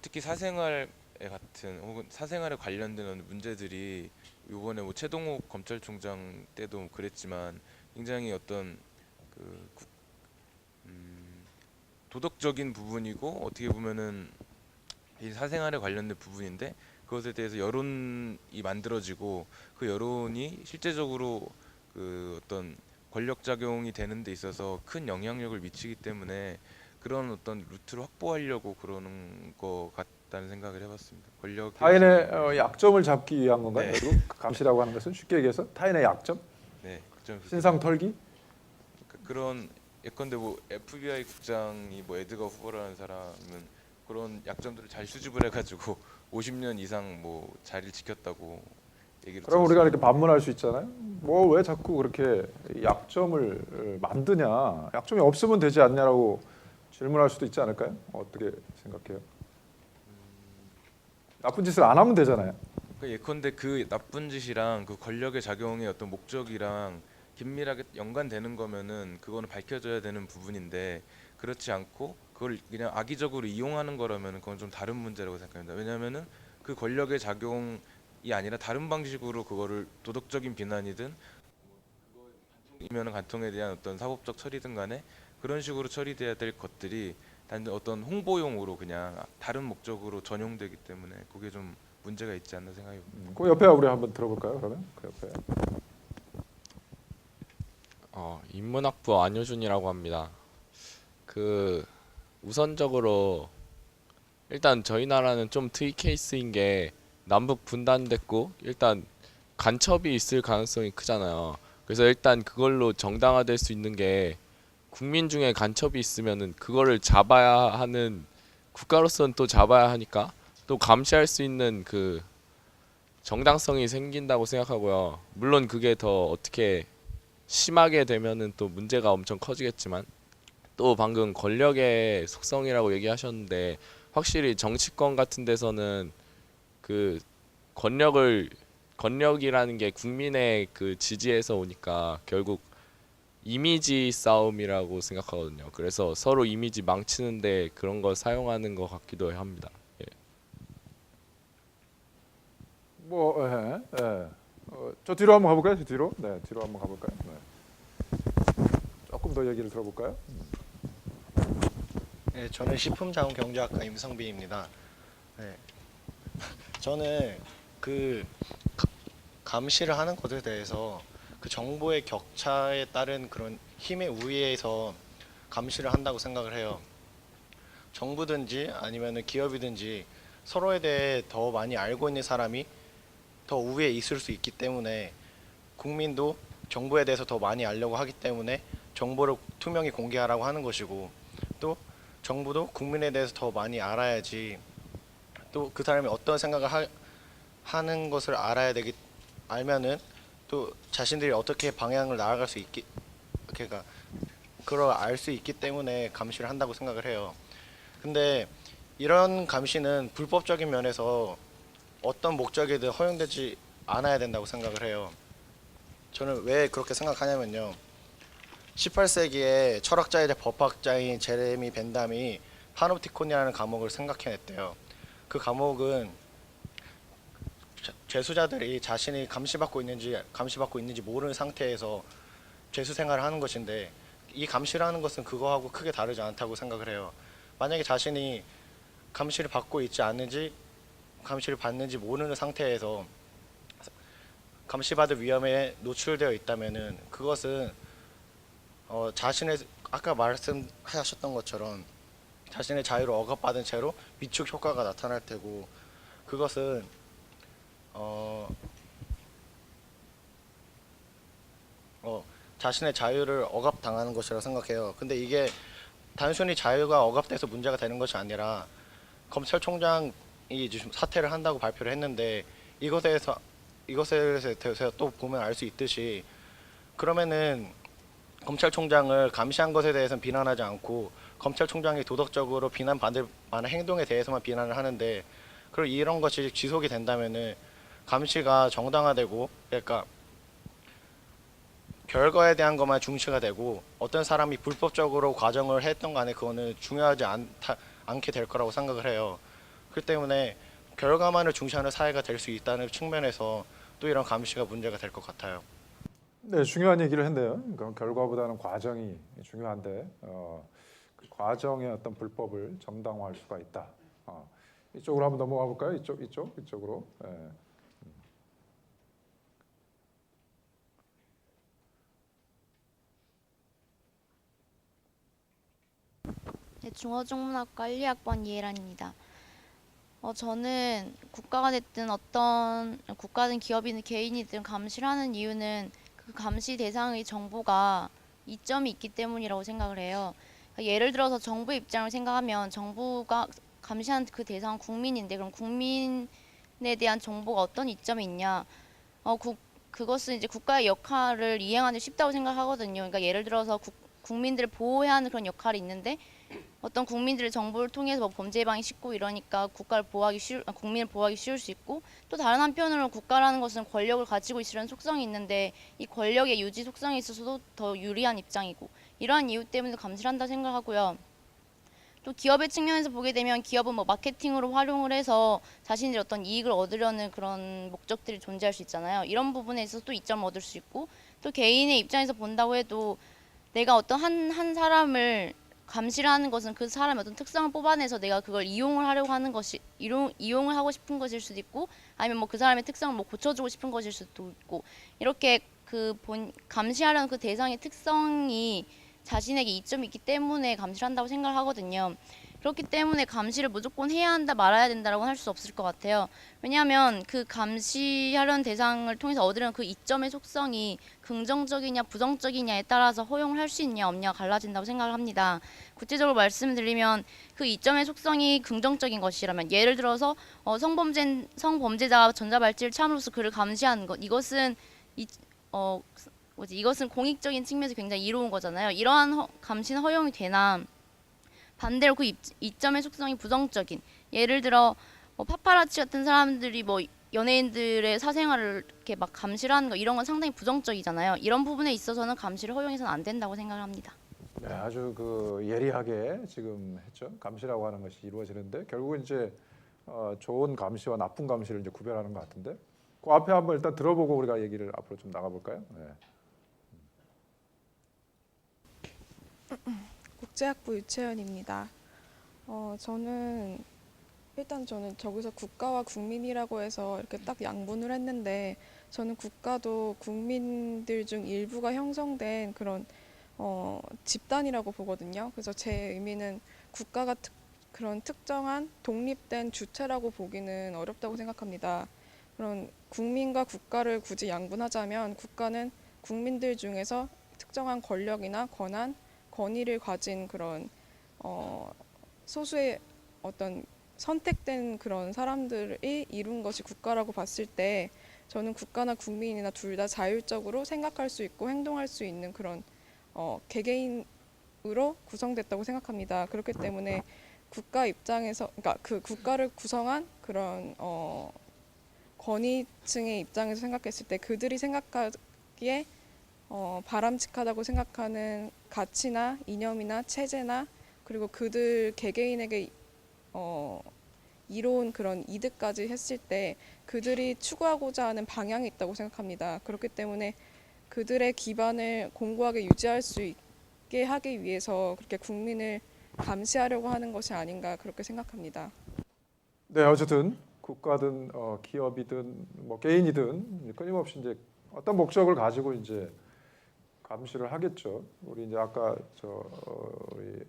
특히 사생활에 같은 혹은 사생활에 관련된 문제들이 이번에 뭐 최동욱 검찰총장 때도 그랬지만 굉장히 어떤 그 도덕적인 부분이고 어떻게 보면은 이 사생활에 관련된 부분인데 그것에 대해서 여론이 만들어지고 그 여론이 실제적으로 그 어떤 권력 작용이 되는 데 있어서 큰 영향력을 미치기 때문에 그런 어떤 루트를 확보하려고 그러는 것 같다는 생각을 해봤습니다. 권력 타인의 약점을 잡기 위한 건가요? 네. 결국 감시라고 하는 것은 쉽게 얘기해서 타인의 약점, 네, 신상 털기. 그런 예컨대 뭐 FBI 국장이 뭐 에드거 후보라는 사람은 그런 약점들을 잘 수집을 해가지고 50년 이상 뭐 자리를 지켰다고 얘기를 그럼 우리가 들었습니다. 이렇게 반문할 수 있잖아요. 뭐 왜 자꾸 그렇게 약점을 만드냐? 약점이 없으면 되지 않냐라고 질문할 수도 있지 않을까요? 어떻게 생각해요? 나쁜 짓을 안 하면 되잖아요. 예컨대 그 나쁜 짓이랑 그 권력의 작용의 어떤 목적이랑 긴밀하게 연관되는 거면은 그거는 밝혀져야 되는 부분인데 그렇지 않고 그걸 그냥 악의적으로 이용하는 거라면 그건 좀 다른 문제라고 생각합니다. 왜냐하면은 그 권력의 작용이 아니라 다른 방식으로 그거를 도덕적인 비난이든 이면 간통에 대한 어떤 사법적 처리든 간에 그런 식으로 처리돼야 될 것들이 단 어떤 홍보용으로 그냥 다른 목적으로 전용되기 때문에 그게 좀 문제가 있지 않나 생각이 듭니다. 그 옆에 우리 한번 들어볼까요? 그러면 그 옆에. 인문학부 안효준이라고 합니다. 그 우선적으로 일단 저희 나라는 좀 특이 케이스인 게 남북 분단됐고 일단 간첩이 있을 가능성이 크잖아요. 그래서 일단 그걸로 정당화될 수 있는 게 국민 중에 간첩이 있으면은 그거를 잡아야 하는 국가로서는 또 잡아야 하니까 또 감시할 수 있는 그 정당성이 생긴다고 생각하고요. 물론 그게 더 어떻게 심하게 되면은 또 문제가 엄청 커지겠지만 또 방금 권력의 속성이라고 얘기하셨는데 확실히 정치권 같은 데서는 그 권력이라는 게 국민의 그 지지에서 오니까 결국 이미지 싸움이라고 생각하거든요. 그래서 서로 이미지 망치는데 그런 걸 사용하는 것 같기도 합니다. 예. 뭐, 저 뒤로 한번 가볼까요? 저 뒤로. 네, 뒤로 한번 가볼까요? 네. 조금 더 얘기를 들어볼까요? 네, 저는 식품자원경제학과 임성빈입니다. 네, 저는 그 감시를 하는 것에 대해서 그 정보의 격차에 따른 그런 힘의 우위에서 감시를 한다고 생각을 해요. 정부든지 아니면 기업이든지 서로에 대해 더 많이 알고 있는 사람이 더 우위에 있을 수 있기 때문에 국민도 정보에 대해서 더 많이 알려고 하기 때문에 정보를 투명히 공개하라고 하는 것이고 또 정부도 국민에 대해서 더 많이 알아야지 또 그 사람이 어떤 생각을 하는 것을 알면은 또 자신들이 어떻게 방향을 나아갈 수 있기 그러니까 그걸 알 수 있기 때문에 감시를 한다고 생각을 해요. 근데 이런 감시는 불법적인 면에서 어떤 목적이든 허용되지 않아야 된다고 생각을 해요. 저는 왜 그렇게 생각하냐면요. 18세기에 철학자이자 법학자인 제레미 벤담이 파노프티콘이라는 과목을 생각해냈대요. 그 과목은 죄수자들이 자신이 감시받고 있는지 모르는 상태에서 죄수 생활을 하는 것인데 이 감시라는 것은 그거하고 크게 다르지 않다고 생각을 해요. 만약에 자신이 감시를 받고 있지 않는지 감시를 받는지 모르는 상태에서 감시받을 위험에 노출되어 있다면은 그것은 자신의 아까 말씀하셨던 것처럼 자신의 자유를 억압받은 채로 위축 효과가 나타날 테고 그것은 자신의 자유를 억압당하는 것이라고 생각해요. 근데 이게 단순히 자유가 억압돼서 문제가 되는 것이 아니라 검찰총장이 지금 사퇴를 한다고 발표를 했는데 이것에 대해서 또 보면 알 수 있듯이 그러면은 검찰총장을 감시한 것에 대해서는 비난하지 않고 검찰총장이 도덕적으로 비난받을 만한 행동에 대해서만 비난을 하는데 그리고 이런 것이 지속이 된다면은 감시가 정당화되고 그러니까 결과에 대한 것만 중시가 되고 어떤 사람이 불법적으로 과정을 했던 간에 그거는 중요하지 않게 될 거라고 생각을 해요. 그렇기 때문에 결과만을 중시하는 사회가 될 수 있다는 측면에서 또 이런 감시가 문제가 될 것 같아요. 네, 중요한 얘기를 했네요. 그러니까 결과보다는 과정이 중요한데 그 과정의 어떤 불법을 정당화할 수가 있다. 이쪽으로 한번 넘어가 볼까요? 이쪽으로. 네. 네, 중어중문학과 1, 2학번 이혜란입니다. 저는 국가가 됐든 어떤 국가든 기업이든 개인이든 감시를 하는 이유는 그 감시 대상의 정보가 이점이 있기 때문이라고 생각을 해요. 그러니까 예를 들어서 정부 입장을 생각하면 정부가 감시한 그 대상은 국민인데 그럼 국민에 대한 정보가 어떤 이점이 있냐? 그것은 이제 국가의 역할을 이행하기 쉽다고 생각하거든요. 그러니까 예를 들어서 국민들을 보호해야 하는 그런 역할이 있는데 어떤 국민들의 정보를 통해서 뭐 범죄 예방이 쉽고 이러니까 국민을 보호하기 쉬울 수 있고, 또 다른 한편으로 국가라는 것은 권력을 가지고 있으려는 속성이 있는데 이 권력의 유지 속성에 있어서도 더 유리한 입장이고, 이러한 이유 때문에 감시를 한다 생각하고요. 또 기업의 측면에서 보게 되면 기업은 뭐 마케팅으로 활용을 해서 자신들의 어떤 이익을 얻으려는 그런 목적들이 존재할 수 있잖아요. 이런 부분에 있어서 또 이점을 얻을 수 있고, 또 개인의 입장에서 본다고 해도 내가 어떤 한 사람을 감시를 하는 것은 그 사람의 어떤 특성을 뽑아내서 내가 그걸 이용을 하려고 하는 것이 이용을 하고 싶은 것일 수도 있고, 아니면 뭐 그 사람의 특성을 뭐 고쳐주고 싶은 것일 수도 있고, 이렇게 감시하려는 그 대상의 특성이 자신에게 이점이 있기 때문에 감시를 한다고 생각을 하거든요. 그렇기 때문에 감시를 무조건 해야 한다 말아야 된다라고는 할 수 없을 것 같아요. 왜냐하면 그 감시하려는 대상을 통해서 얻으려는 그 이점의 속성이 긍정적이냐 부정적이냐에 따라서 허용을 할 수 있냐 없냐가 갈라진다고 생각을 합니다. 구체적으로 말씀드리면 그 이점의 속성이 긍정적인 것이라면, 예를 들어서 성범죄자가 전자발찌를 참으로써 그를 감시하는 것, 이것은 이것은 공익적인 측면에서 굉장히 이로운 거잖아요. 이러한 감시는 허용이 되나, 반대로 그 이점의 속성이 부정적인, 예를 들어 파파라치 같은 사람들이 뭐 연예인들의 사생활을 이렇게 막 감시를 하는 거, 이런 건 상당히 부정적이잖아요. 이런 부분에 있어서는 감시를 허용해서는 안 된다고 생각을 합니다. 네, 아주 그 예리하게 지금 했죠. 감시라고 하는 것이 이루어지는데 결국은 이제 좋은 감시와 나쁜 감시를 이제 구별하는 것 같은데, 그 앞에 한번 일단 들어보고 우리가 얘기를 앞으로 좀 나가볼까요? 네. 국제학부 유채연입니다. 저는 저기서 국가와 국민이라고 해서 이렇게 딱 양분을 했는데, 저는 국가도 국민들 중 일부가 형성된 그런 집단이라고 보거든요. 그래서 제 의미는 국가가 그런 특정한 독립된 주체라고 보기는 어렵다고 생각합니다. 그런 국민과 국가를 굳이 양분하자면, 국가는 국민들 중에서 특정한 권력이나 권위를 가진 그런 소수의 어떤 선택된 그런 사람들이 이룬 것이 국가라고 봤을 때, 저는 국가나 국민이나 둘 다 자율적으로 생각할 수 있고 행동할 수 있는 그런 개개인으로 구성됐다고 생각합니다. 그렇기 때문에 국가 입장에서, 그러니까 그 국가를 구성한 그런 권위층의 입장에서 생각했을 때, 그들이 생각하기에 바람직하다고 생각하는 가치나 이념이나 체제나, 그리고 그들 개개인에게 이로운 그런 이득까지 했을 때 그들이 추구하고자 하는 방향이 있다고 생각합니다. 그렇기 때문에 그들의 기반을 공고하게 유지할 수 있게 하기 위해서 그렇게 국민을 감시하려고 하는 것이 아닌가, 그렇게 생각합니다. 네, 어쨌든 국가든 기업이든 뭐 개인이든 끊임없이 이제 어떤 목적을 가지고 이제 감시를 하겠죠. 우리 이제 아까 우리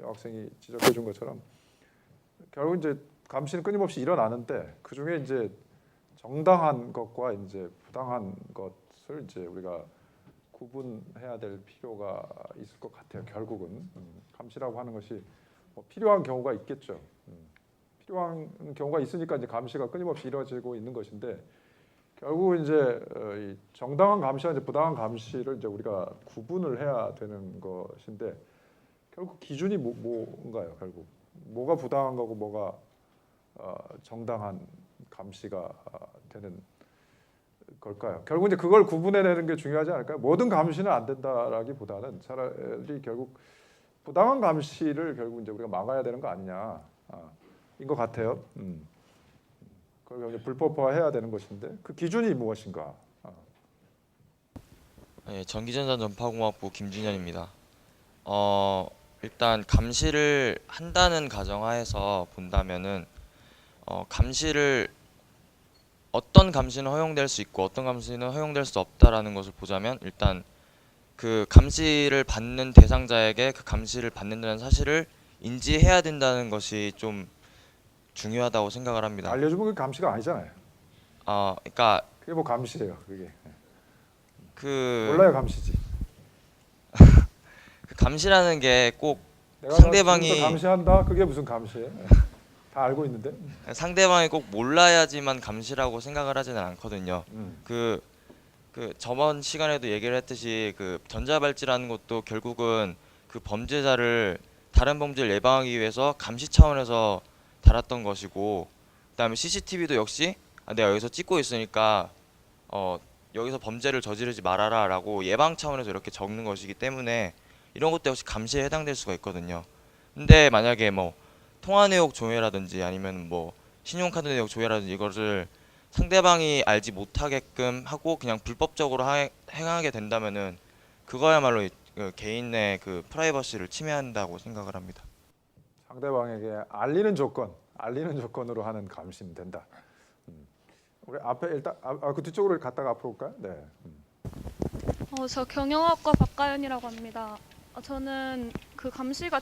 학생이 지적해 준 것처럼 결국 이제 감시는 끊임없이 일어나는데, 그 중에 이제 정당한 것과 이제 부당한 것을 이제 우리가 구분해야 될 필요가 있을 것 같아요. 결국은 감시라고 하는 것이 뭐 필요한 경우가 있겠죠. 필요한 경우가 있으니까 이제 감시가 끊임없이 이루어지고 있는 것인데, 결국 이제 이 정당한 감시와 이제 부당한 감시를 이제 우리가 구분을 해야 되는 것인데, 결국 기준이 뭔가요? 결국 뭐가 부당한 거고 뭐가 정당한 감시가 되는 걸까요? 결국 이제 그걸 구분해내는 게 중요하지 않을까요? 모든 감시는 안 된다라기보다는 차라리 결국 부당한 감시를 결국 이제 우리가 막아야 되는 거 아니냐, 인 것 같아요. 그걸 이제 불법화해야 되는 것인데, 그 기준이 무엇인가? 네, 전기전자 전파공학부 김준현입니다. 일단 감시를 한다는 가정하에서 본다면은 감시를 어떤 감시는 허용될 수 있고 어떤 감시는 허용될 수 없다라는 것을 보자면, 일단 그 감시를 받는 대상자에게 그 감시를 받는다는 사실을 인지해야 된다는 것이 좀 중요하다고 생각을 합니다. 알려주면 그게 감시가 아니잖아요. 그러니까 그게 뭐 감시예요, 그게. 그 몰라야 감시지. 그 감시라는 게 꼭 내가 상대방이 지금부터 감시한다, 그게 무슨 감시예요? 다 알고 있는데. 상대방이 꼭 몰라야지만 감시라고 생각을 하지는 않거든요. 그 저번 시간에도 얘기를 했듯이 그 전자발찌라는 것도 결국은 그 범죄자를 다른 범죄를 예방하기 위해서 감시 차원에서 달았던 것이고, 그다음에 CCTV도 역시 내가 여기서 찍고 있으니까 여기서 범죄를 저지르지 말아라라고 예방 차원에서 이렇게 적는 것이기 때문에 이런 것도 역시 감시에 해당될 수가 있거든요. 근데 만약에 뭐 통화 내역 조회라든지 아니면 뭐 신용카드 내역 조회라든지 이것을 상대방이 알지 못하게끔 하고 그냥 불법적으로 행하게 된다면은 그거야말로 그 개인의 그 프라이버시를 침해한다고 생각을 합니다. 상대방에게 알리는 조건으로 하는 감시는 된다. 우리 앞에 일단 그 뒤쪽으로 갔다가 앞으로 올까요? 네. 저 경영학과 박가연이라고 합니다. 저는 그 감시가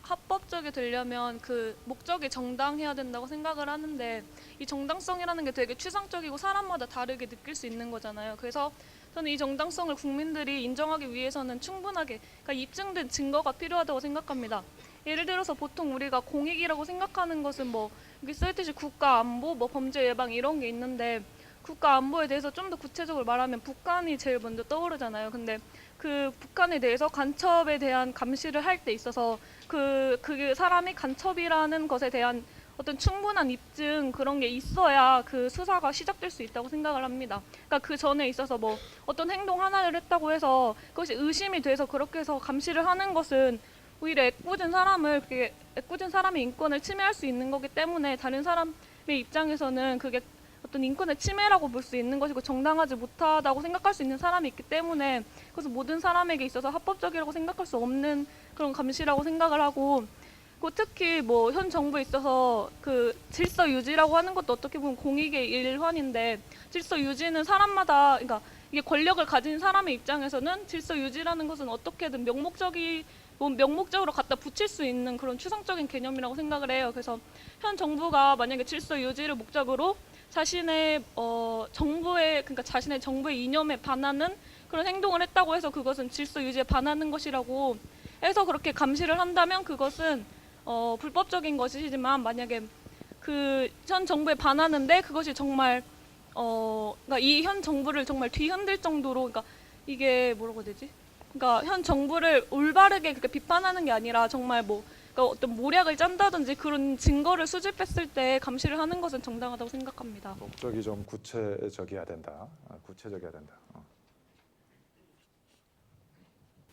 합법적이 되려면 그 목적이 정당해야 된다고 생각을 하는데, 이 정당성이라는 게 되게 추상적이고 사람마다 다르게 느낄 수 있는 거잖아요. 그래서 저는 이 정당성을 국민들이 인정하기 위해서는 충분하게, 그러니까 입증된 증거가 필요하다고 생각합니다. 예를 들어서 보통 우리가 공익이라고 생각하는 것은 뭐 여기 써있듯이 국가 안보, 뭐 범죄 예방 이런 게 있는데, 국가 안보에 대해서 좀 더 구체적으로 말하면 북한이 제일 먼저 떠오르잖아요. 근데 그 북한에 대해서 간첩에 대한 감시를 할 때 있어서 그 사람이 간첩이라는 것에 대한 어떤 충분한 입증, 그런 게 있어야 그 수사가 시작될 수 있다고 생각을 합니다. 그러니까 그 전에 있어서 뭐 어떤 행동 하나를 했다고 해서 그것이 의심이 돼서 그렇게 해서 감시를 하는 것은 오히려 애꿎은 사람의 인권을 침해할 수 있는 거기 때문에, 다른 사람의 입장에서는 그게 어떤 인권의 침해라고 볼 수 있는 것이고 정당하지 못하다고 생각할 수 있는 사람이 있기 때문에, 그래서 모든 사람에게 있어서 합법적이라고 생각할 수 없는 그런 감시라고 생각을 하고, 그리고 특히 뭐 현 정부에 있어서 그 질서 유지라고 하는 것도 어떻게 보면 공익의 일환인데, 질서 유지는 사람마다, 그러니까 이게 권력을 가진 사람의 입장에서는 질서 유지라는 것은 어떻게든 명목적으로 갖다 붙일 수 있는 그런 추상적인 개념이라고 생각을 해요. 그래서 현 정부가 만약에 질서 유지를 목적으로 자신의 정부의 이념에 반하는 그런 행동을 했다고 해서 그것은 질서 유지에 반하는 것이라고 해서 그렇게 감시를 한다면 그것은 불법적인 것이지만, 만약에 그 현 정부에 반하는데 그것이 정말 그러니까 이 현 정부를 정말 뒤흔들 정도로, 그러니까 이게 뭐라고 해야 되지? 그러니까 현 정부를 올바르게 그렇게 비판하는 게 아니라 정말 그러니까 어떤 모략을 짠다든지 그런 증거를 수집했을 때 감시를 하는 것은 정당하다고 생각합니다. 목적이 좀 구체적이어야 된다. 구체적이어야 된다.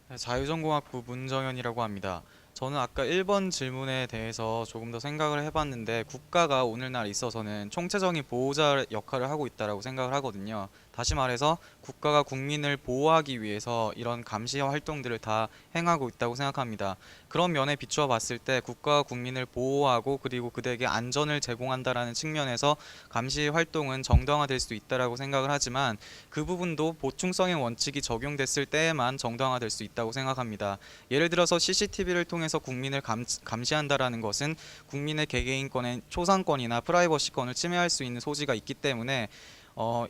네, 자유전공학부 문정현이라고 합니다. 저는 아까 1번 질문에 대해서 조금 더 생각을 해봤는데, 국가가 오늘날 있어서는 총체적인 보호자 역할을 하고 있다고 생각을 하거든요. 다시 말해서 국가가 국민을 보호하기 위해서 이런 감시 활동들을 다 행하고 있다고 생각합니다. 그런 면에 비추어 봤을 때 국가가 국민을 보호하고 그리고 그들에게 안전을 제공한다라는 측면에서 감시 활동은 정당화될 수 있다라고 생각을 하지만, 그 부분도 보충성의 원칙이 적용됐을 때에만 정당화될 수 있다고 생각합니다. 예를 들어서 CCTV를 통해서 국민을 감시한다라는 것은 국민의 개개인권의 초상권이나 프라이버시권을 침해할 수 있는 소지가 있기 때문에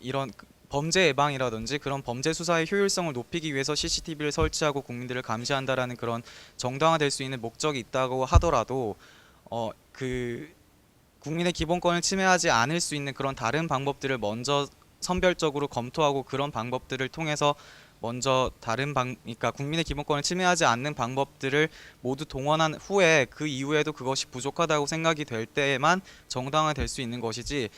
이런 범죄 예방이라든지 그런 범죄 수사의 효율성을 높이기 위해서 CCTV를 설치하고 국민들을 감시한다라는 그런 정당화될 수 있는 목적이 있다고 하더라도 그 국민의 기본권을 침해하지 않을 수 있는 그런 다른 방법들을 먼저 선별적으로 검토하고, 그런 방법들을 통해서 먼저 그러니까 국민의 기본권을 침해하지 않는 방법들을 모두 동원한 후에 그 이후에도 그것이 부족하다고 생각이 될 때에만 정당화될 수 있는 것이지,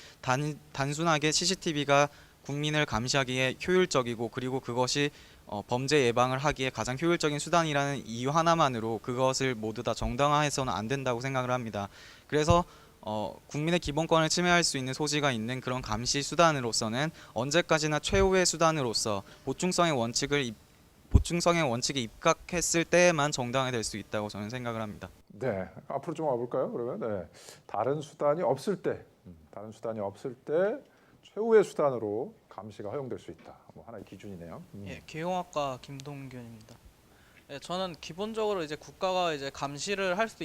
단순하게 CCTV가 국민을 감시하기에 효율적이고 그리고 그것이 범죄 예방을 하기에 가장 효율적인 수단이라는 이유 하나만으로 그것을 모두 다 정당화해서는 안 된다고 생각을 합니다. 그래서 국민의 기본권을 침해할 수 있는 소지가 있는 그런 감시 수단으로서는 언제까지나 최후의 수단으로서 보충성의 원칙에 입각했을 때에만 정당화될 수 있다고 저는 생각을 합니다. 네, 앞으로 좀 와볼까요? 그러면 다른 수단이 없을 때 최후의 수단으로 감시가 허용될 수 있다. 뭐 하나의 기준이네요. 예, 개용학과 김동균입니다. 예, 저는 기본적으로 이제 국가가 이제 감시를 할 수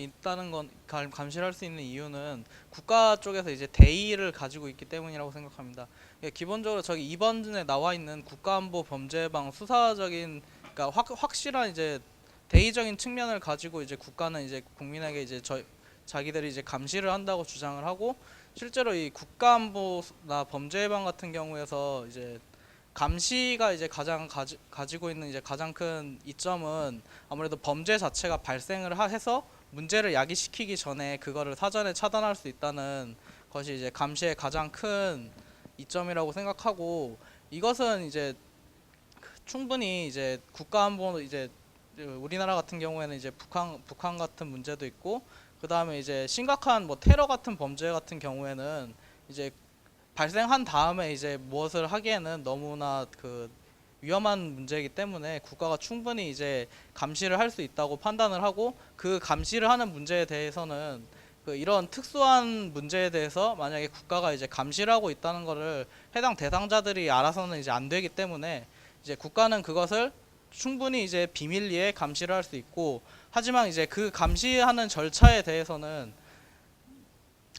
있는 이유는 국가 쪽에서 이제 대의를 가지고 있기 때문이라고 생각합니다. 예, 기본적으로 저기 2번에 나와 있는 국가안보 범죄예방 수사적인, 그러니까 확실한 이제 대의적인 측면을 가지고 이제 국가는 이제 국민에게 이제 자기들이 이제 감시를 한다고 주장을 하고, 실제로 이 국가안보나 범죄예방 같은 경우에서 이제 감시가 이제 가지고 있는 이제 가장 큰 이점은 아무래도 범죄 자체가 발생을 해서 문제를 야기시키기 전에 그거를 사전에 차단할 수 있다는 것이 이제 감시의 가장 큰 이점이라고 생각하고, 이것은 이제 충분히 이제 국가안보, 이제 우리나라 같은 경우에는 이제 북한 같은 문제도 있고, 그 다음에 이제 심각한 뭐 테러 같은 범죄 같은 경우에는 이제 발생한 다음에 이제 무엇을 하기에는 너무나 그 위험한 문제이기 때문에 국가가 충분히 이제 감시를 할 수 있다고 판단을 하고, 그 감시를 하는 문제에 대해서는 그 이런 특수한 문제에 대해서 만약에 국가가 이제 감시를 하고 있다는 것을 해당 대상자들이 알아서는 이제 안 되기 때문에 이제 국가는 그것을 충분히 이제 비밀리에 감시를 할 수 있고, 하지만 이제 그 감시하는 절차에 대해서는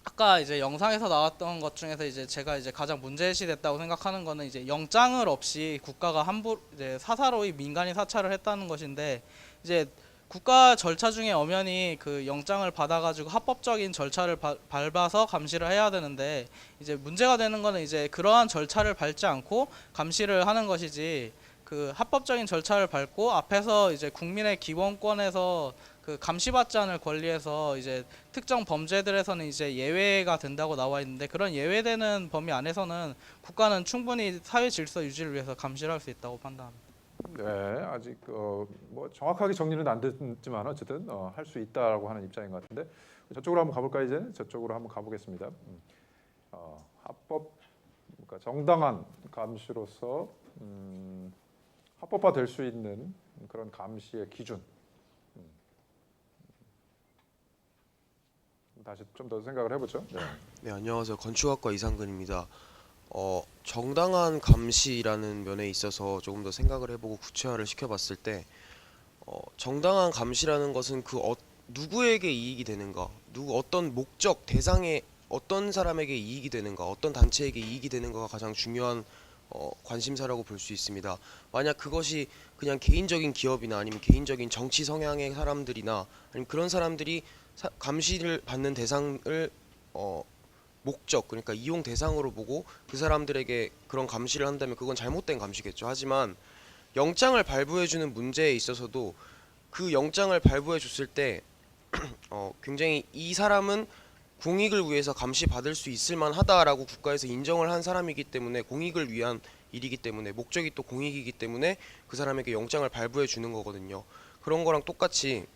아까 이제 영상에서 나왔던 것 중에서 이제 제가 이제 가장 문제시됐다고 생각하는 거는 이제 영장을 없이 국가가 함부로 이제 사사로이 민간인 사찰을 했다는 것인데, 이제 국가 절차 중에 엄연히 그 영장을 받아가지고 합법적인 절차를 밟아서 감시를 해야 되는데, 이제 문제가 되는 거는 이제 그러한 절차를 밟지 않고 감시를 하는 것이지, 그 합법적인 절차를 밟고 앞에서 이제 국민의 기본권에서 그 감시받지 않을 권리에서 이제 특정 범죄들에서는 이제 예외가 된다고 나와 있는데, 그런 예외되는 범위 안에서는 국가는 충분히 사회 질서 유지를 위해서 감시를 할 수 있다고 판단합니다. 네, 아직 뭐 정확하게 정리는 안 됐지만 어쨌든 할 수 있다라고 하는 입장인 것 같은데, 저쪽으로 한번 가볼까요? 이제 저쪽으로 한번 가보겠습니다. 합법, 그러니까 정당한 감시로서 합법화될 수 있는 그런 감시의 기준. 다시 좀 더 생각을 해보죠. 네. 네, 안녕하세요. 건축학과 이상근입니다. 정당한 감시라는 면에 있어서 조금 더 생각을 해보고 구체화를 시켜봤을 때, 정당한 감시라는 것은 누구에게 이익이 되는가, 어떤 목적, 대상에 어떤 사람에게 이익이 되는가, 어떤 단체에게 이익이 되는가가 가장 중요한 관심사라고 볼 수 있습니다. 만약 그것이 그냥 개인적인 기업이나 아니면 개인적인 정치 성향의 사람들이나 아니면 그런 사람들이 감시를 받는 대상을 목적, 그러니까 이용 대상으로 보고 그 사람들에게 그런 감시를 한다면 그건 잘못된 감시겠죠. 하지만 영장을 발부해주는 문제에 있어서도 그 영장을 발부해줬을 때 굉장히 이 사람은 공익을 위해서 감시받을 수 있을 만하다라고 국가에서 인정을 한 사람이기 때문에, 공익을 위한 일이기 때문에, 목적이 또 공익이기 때문에 그 사람에게 영장을 발부해 주는 거거든요. 그런 거랑 똑같이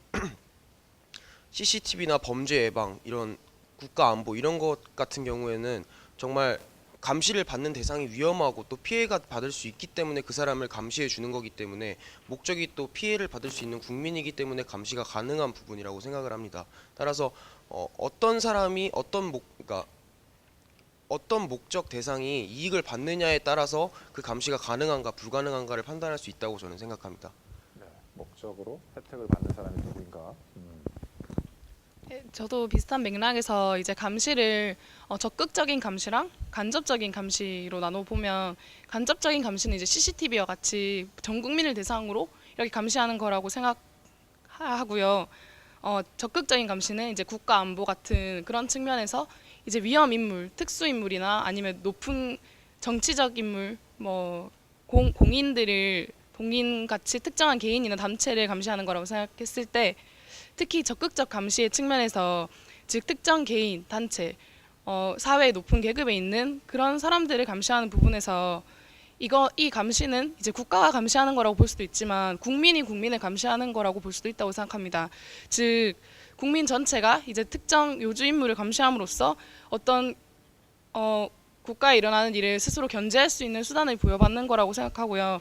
CCTV나 범죄 예방, 이런 국가 안보 이런 것 같은 경우에는 정말 감시를 받는 대상이 위험하고 또 피해가 받을 수 있기 때문에 그 사람을 감시해 주는 거기 때문에, 목적이 또 피해를 받을 수 있는 국민이기 때문에 감시가 가능한 부분이라고 생각을 합니다. 따라서 어떤 사람이 그러니까 어떤 목적 대상이 이익을 받느냐에 따라서 그 감시가 가능한가 불가능한가를 판단할 수 있다고 저는 생각합니다. 네, 목적으로 혜택을 받는 사람이 누구인가. 저도 비슷한 맥락에서 이제 감시를 적극적인 감시랑 간접적인 감시로 나눠 보면, 간접적인 감시는 이제 CCTV와 같이 전 국민을 대상으로 이렇게 감시하는 거라고 생각하고요. 적극적인 감시는 이제 국가 안보 같은 그런 측면에서 이제 위험 인물, 특수 인물이나 아니면 높은 정치적 인물, 뭐 공인들을 공인같이 특정한 개인이나 단체를 감시하는 거라고 생각했을 때, 특히 적극적 감시의 측면에서 즉 특정 개인, 단체, 사회의 높은 계급에 있는 그런 사람들을 감시하는 부분에서 이 감시는 이제 국가가 감시하는 거라고 볼 수도 있지만 국민이 국민을 감시하는 거라고 볼 수도 있다고 생각합니다. 즉 국민 전체가 이제 특정 요주 인물을 감시함으로써 어떤 국가에 일어나는 일을 스스로 견제할 수 있는 수단을 부여받는 거라고 생각하고요.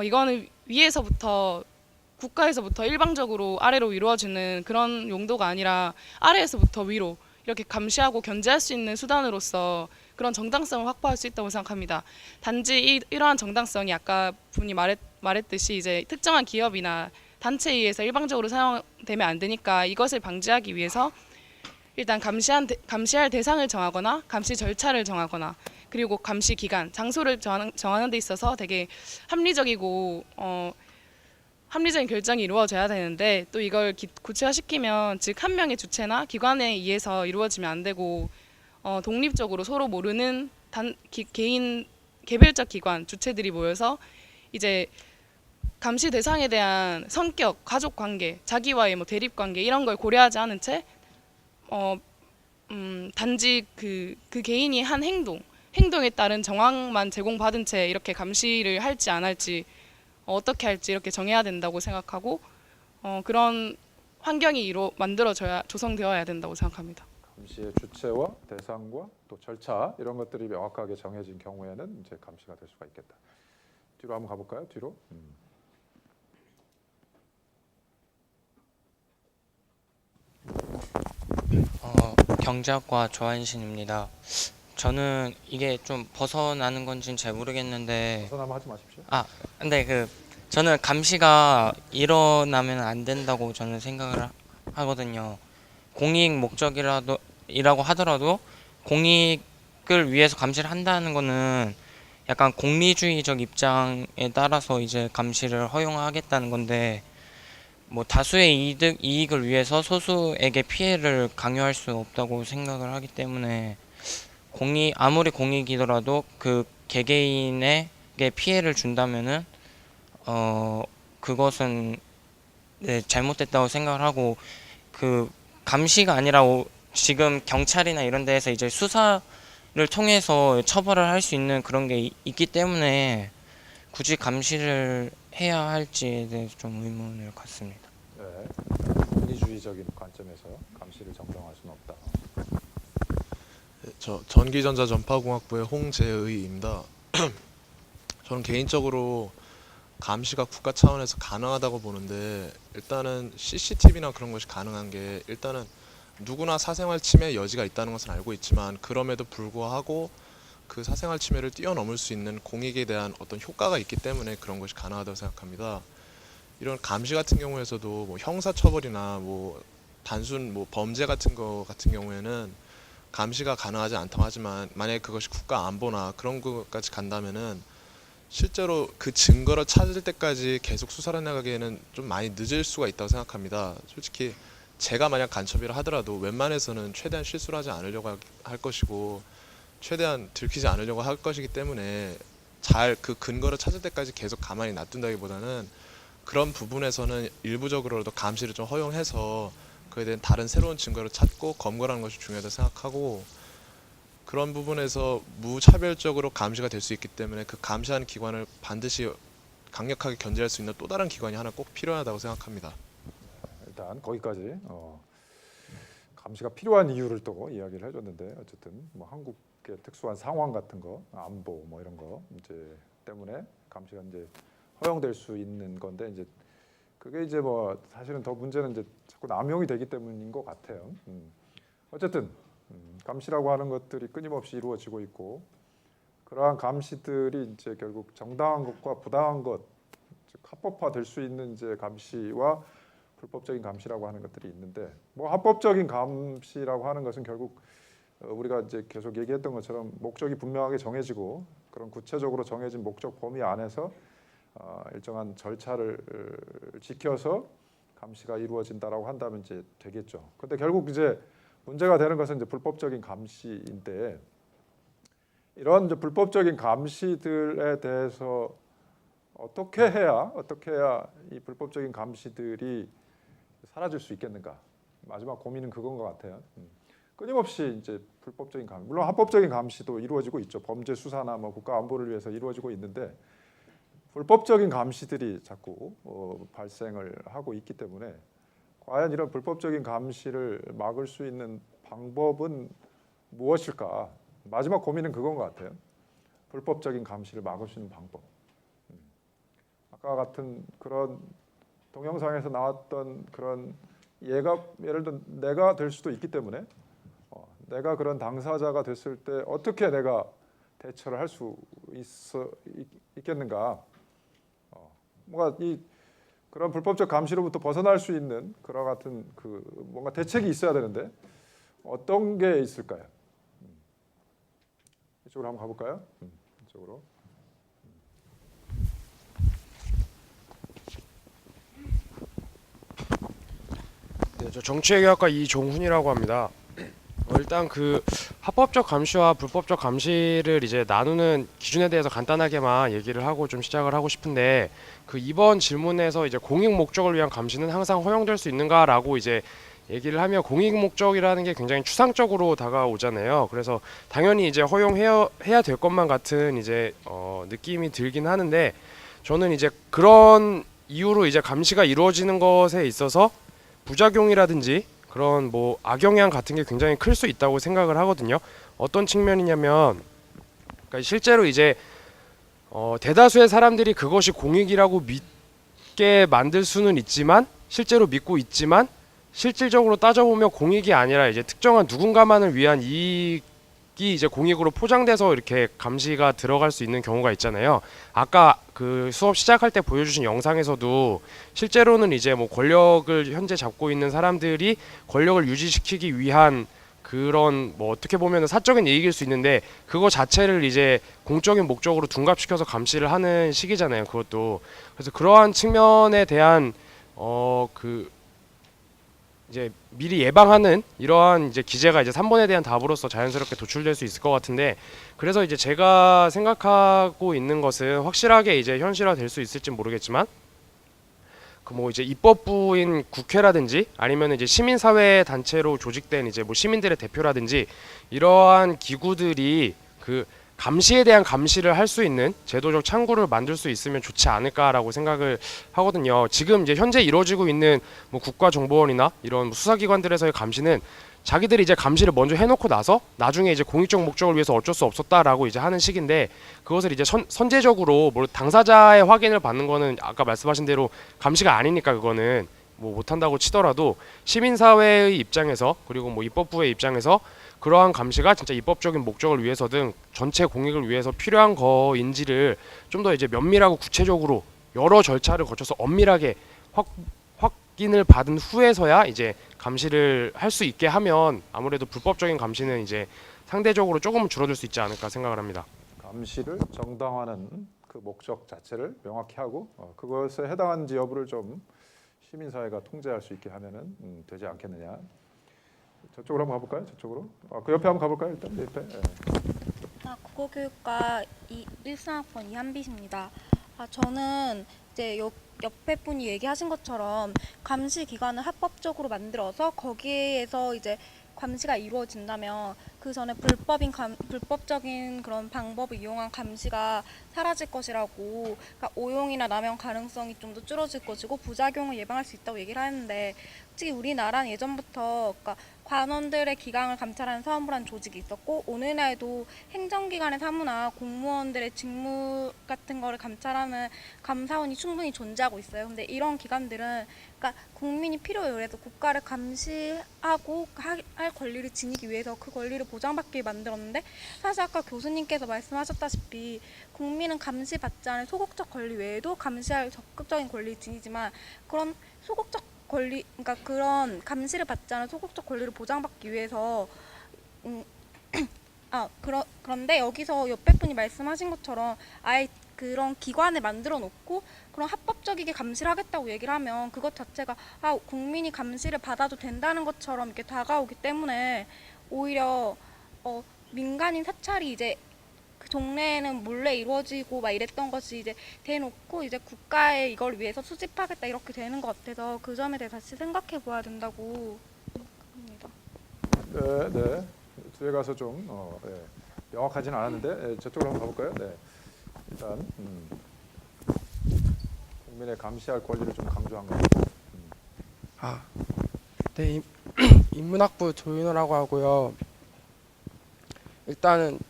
이거는 위에서부터 국가에서부터 일방적으로 아래로 이루어지는 그런 용도가 아니라 아래에서부터 위로 이렇게 감시하고 견제할 수 있는 수단으로서 그런 정당성을 확보할 수 있다고 생각합니다. 단지 이러한 정당성이 아까 분이 말했듯이 이제 특정한 기업이나 단체에 의해서 일방적으로 사용되면 안 되니까, 이것을 방지하기 위해서 일단 감시할 대상을 정하거나 감시 절차를 정하거나, 그리고 감시 기간, 장소를 정하는 데 있어서 되게 합리적이고 합리적인 결정이 이루어져야 되는데, 또 이걸 구체화시키면 즉 한 명의 주체나 기관에 의해서 이루어지면 안 되고 독립적으로 서로 모르는 개인 개별적 기관 주체들이 모여서 이제 감시 대상에 대한 성격, 가족 관계, 자기와의 뭐 대립 관계 이런 걸 고려하지 않은 채 단지 그 개인이 한 행동에 따른 정황만 제공받은 채 이렇게 감시를 할지 안 할지 어떻게 할지 이렇게 정해야 된다고 생각하고 그런 환경이 조성되어야 된다고 생각합니다. 감시의 주체와 대상과 또 절차 이런 것들이 명확하게 정해진 경우에는 이제 감시가 될 수가 있겠다. 뒤로 한번 가볼까요? 뒤로. 경제학과 조한신입니다. 저는 이게 좀 벗어나는 건지는 잘 모르겠는데 벗어나면 하지 마십시오. 근데 저는 감시가 일어나면 안 된다고 저는 생각을 하거든요. 공익 목적이라고 하더라도 공익을 위해서 감시를 한다는 거는 약간 공리주의적 입장에 따라서 이제 감시를 허용하겠다는 건데 뭐 다수의 이익을 위해서 소수에게 피해를 강요할 수 없다고 생각을 하기 때문에 아무리 공익이더라도 그 개개인에게 피해를 준다면은 그것은 잘못됐다고 생각을 하고 그 감시가 아니라 지금 경찰이나 이런 데에서 이제 수사를 통해서 처벌을 할 수 있는 그런 게 있기 때문에 굳이 감시를 해야 할지에 대해서 좀 의문을 갖습니다. 네, 공리주의적인 관점에서 감시를 정당화할 수는 없다. 저 전기전자 전파공학부의 홍재의입니다. 저는 개인적으로 감시가 국가 차원에서 가능하다고 보는데 일단은 CCTV나 그런 것이 가능한 게 일단은 누구나 사생활 침해 여지가 있다는 것은 알고 있지만 그럼에도 불구하고 그 사생활 침해를 뛰어넘을 수 있는 공익에 대한 어떤 효과가 있기 때문에 그런 것이 가능하다고 생각합니다. 이런 감시 같은 경우에서도 뭐 형사처벌이나 뭐 단순 뭐 범죄 같은 경우에는 감시가 가능하지 않다고 하지만 만약에 그것이 국가 안보나 그런 것까지 간다면은 실제로 그 증거를 찾을 때까지 계속 수사를 나가기에는 좀 많이 늦을 수가 있다고 생각합니다. 솔직히 제가 만약 간첩이라 하더라도 웬만해서는 최대한 실수를 하지 않으려고 할 것이고 최대한 들키지 않으려고 할 것이기 때문에 잘 그 근거를 찾을 때까지 계속 가만히 놔둔다기보다는 그런 부분에서는 일부적으로라도 감시를 좀 허용해서 그에 대한 다른 새로운 증거를 찾고 검거하는 것이 중요하다고 생각하고 그런 부분에서 무차별적으로 감시가 될 수 있기 때문에 그 감시하는 기관을 반드시 강력하게 견제할 수 있는 또 다른 기관이 하나 꼭 필요하다고 생각합니다. 일단 거기까지 감시가 필요한 이유를 또 이야기를 해줬는데 어쨌든 뭐 한국의 특수한 상황 같은 거, 안보 뭐 이런 거 이제 때문에 감시가 이제 허용될 수 있는 건데 이제 그게 이제 뭐 사실은 더 문제는 이제 자꾸 남용이 되기 때문인 것 같아요. 어쨌든 감시라고 하는 것들이 끊임없이 이루어지고 있고 그러한 감시들이 이제 결국 정당한 것과 부당한 것, 즉 합법화될 수 있는 이제 감시와 불법적인 감시라고 하는 것들이 있는데 뭐 합법적인 감시라고 하는 것은 결국 우리가 이제 계속 얘기했던 것처럼 목적이 분명하게 정해지고 그런 구체적으로 정해진 목적 범위 안에서 일정한 절차를 지켜서 감시가 이루어진다라고 한다면 이제 되겠죠. 근데 결국 이제 문제가 되는 것은 이제 불법적인 감시인데 이런 이제 불법적인 감시들에 대해서 어떻게 해야 이 불법적인 감시들이 사라질 수 있겠는가? 마지막 고민은 그건 것 같아요. 끊임없이 이제 불법적인 감시, 물론 합법적인 감시도 이루어지고 있죠. 범죄 수사나 뭐 국가 안보를 위해서 이루어지고 있는데 불법적인 감시들이 자꾸 발생을 하고 있기 때문에 과연 이런 불법적인 감시를 막을 수 있는 방법은 무엇일까? 마지막 고민은 그건 것 같아요. 불법적인 감시를 막을 수 있는 방법. 아까 같은 그런 동영상에서 나왔던 그런 예를 들어 내가 될 수도 있기 때문에 내가 그런 당사자가 됐을 때 어떻게 내가 대처를 할 수 있겠는가? 뭔가 그런 불법적 감시로부터 벗어날 수 있는 그와 같은 그 뭔가 대책이 있어야 되는데 어떤 게 있을까요? 이쪽으로 한번 가볼까요? 이쪽으로. 네, 저 정치외교학과 이종훈이라고 합니다. 일단 합법적 감시와 불법적 감시를 이제 나누는 기준에 대해서 간단하게만 얘기를 하고 좀 시작을 하고 싶은데, 그 이번 질문에서 이제 공익 목적을 위한 감시는 항상 허용될 수 있는가라고 이제 얘기를 하면, 공익 목적이라는 게 굉장히 추상적으로 다가오잖아요. 그래서 당연히 이제 허용해야 될 것만 같은 이제 느낌이 들긴 하는데, 저는 이제 그런 이유로 이제 감시가 이루어지는 것에 있어서 부작용이라든지 그런 뭐 악영향 같은 게 굉장히 클 수 있다고 생각을 하거든요. 어떤 측면이냐면, 그러니까 실제로 이제 대다수의 사람들이 그것이 공익이라고 믿게 만들 수는 있지만, 실제로 믿고 있지만, 실질적으로 따져보면 공익이 아니라 이제 특정한 누군가만을 위한 이익이 이제 공익으로 포장돼서 이렇게 감시가 들어갈 수 있는 경우가 있잖아요. 아까 그 수업 시작할 때 보여주신 영상에서도 실제로는 이제 뭐 권력을 현재 잡고 있는 사람들이 권력을 유지시키기 위한 그런 뭐 어떻게 보면 사적인 이익일 수 있는데, 그거 자체를 이제 공적인 목적으로 둔갑시켜서 감시를 하는 시기잖아요. 그것도. 그래서 그러한 측면에 대한 그 이제 미리 예방하는 이러한 이제 기제가 이제 3번에 대한 답으로서 자연스럽게 도출될 수 있을 것 같은데, 그래서 이제 제가 생각하고 있는 것은 확실하게 이제 현실화될 수 있을지 모르겠지만, 그 뭐 이제 입법부인 국회라든지 아니면 이제 시민사회 단체로 조직된 이제 뭐 시민들의 대표라든지 이러한 기구들이 그 감시에 대한 감시를 할 수 있는 제도적 창구를 만들 수 있으면 좋지 않을까라고 생각을 하거든요. 지금 이제 현재 이루어지고 있는 뭐 국가정보원이나 이런 뭐 수사기관들에서의 감시는 자기들이 이제 감시를 먼저 해놓고 나서 나중에 이제 공익적 목적을 위해서 어쩔 수 없었다라고 이제 하는 식인데, 그것을 이제 선제적으로 뭐 당사자의 확인을 받는 거는 아까 말씀하신 대로 감시가 아니니까 그거는 뭐 못한다고 치더라도, 시민사회의 입장에서 그리고 뭐 입법부의 입장에서 그러한 감시가 진짜 입법적인 목적을 위해서든 전체 공익을 위해서 필요한 거인지를 좀 더 이제 면밀하고 구체적으로 여러 절차를 거쳐서 엄밀하게 확인을 받은 후에서야 이제 감시를 할 수 있게 하면, 아무래도 불법적인 감시는 이제 상대적으로 조금은 줄어들 수 있지 않을까 생각을 합니다. 감시를 정당화하는 그 목적 자체를 명확히 하고 그것에 해당하는지 여부를 좀 시민사회가 통제할 수 있게 하면은 되지 않겠느냐. 저쪽으로 한번 가볼까요? 저쪽으로. 그 옆에 한번 가볼까요? 일단 옆에. 국어교육과 13학번 이한빛입니다. 저는 이제 옆에 분이 얘기하신 것처럼 감시 기관을 합법적으로 만들어서 거기에서 이제 감시가 이루어진다면 그 전에 불법적인 그런 방법을 이용한 감시가 사라질 것이라고, 그러니까 오용이나 남용 가능성이 좀 더 줄어들 것이고 부작용을 예방할 수 있다고 얘기를 하는데, 솔직히 우리나라는 예전부터 그러니까 관원들의 기강을 감찰하는 사무부라는 조직이 있었고, 오늘날도 행정기관의 사무나 공무원들의 직무 같은 거를 감찰하는 감사원이 충분히 존재하고 있어요. 근데 이런 기관들은 그러니까 국민이 필요에 의해서 국가를 감시하고 할 권리를 지니기 위해서 그 권리를 보장받게 만들었는데, 사실 아까 교수님께서 말씀하셨다시피 국민은 감시받지 않을 소극적 권리 외에도 감시할 적극적인 권리를 지니지만, 그런 소극적 권리, 그러니까 그런 감시를 받지 않은 소극적 권리를 보장받기 위해서 그런데 여기서 옆에 분이 말씀하신 것처럼 아예 그런 기관을 만들어 놓고 그런 합법적이게 감시를 하겠다고 얘기를 하면, 그것 자체가 국민이 감시를 받아도 된다는 것처럼 이렇게 다가오기 때문에 오히려 민간인 사찰이 이제 그 동네에는 몰래 이루어지고 막 이랬던 것이 이제 대놓고 이제 국가에 이걸 위해서 수집하겠다 이렇게 되는 것 같아서, 그 점에 대해 다시 생각해 봐야 된다고 합니다. 네. 뒤에 가서 좀 명확하지는 않았는데 저쪽으로 한번 가볼까요? 네. 일단 국민의 감시할 권리를 좀 강조한 것 같아요. 네, 인문학부 조윤호라고 하고요. 일단은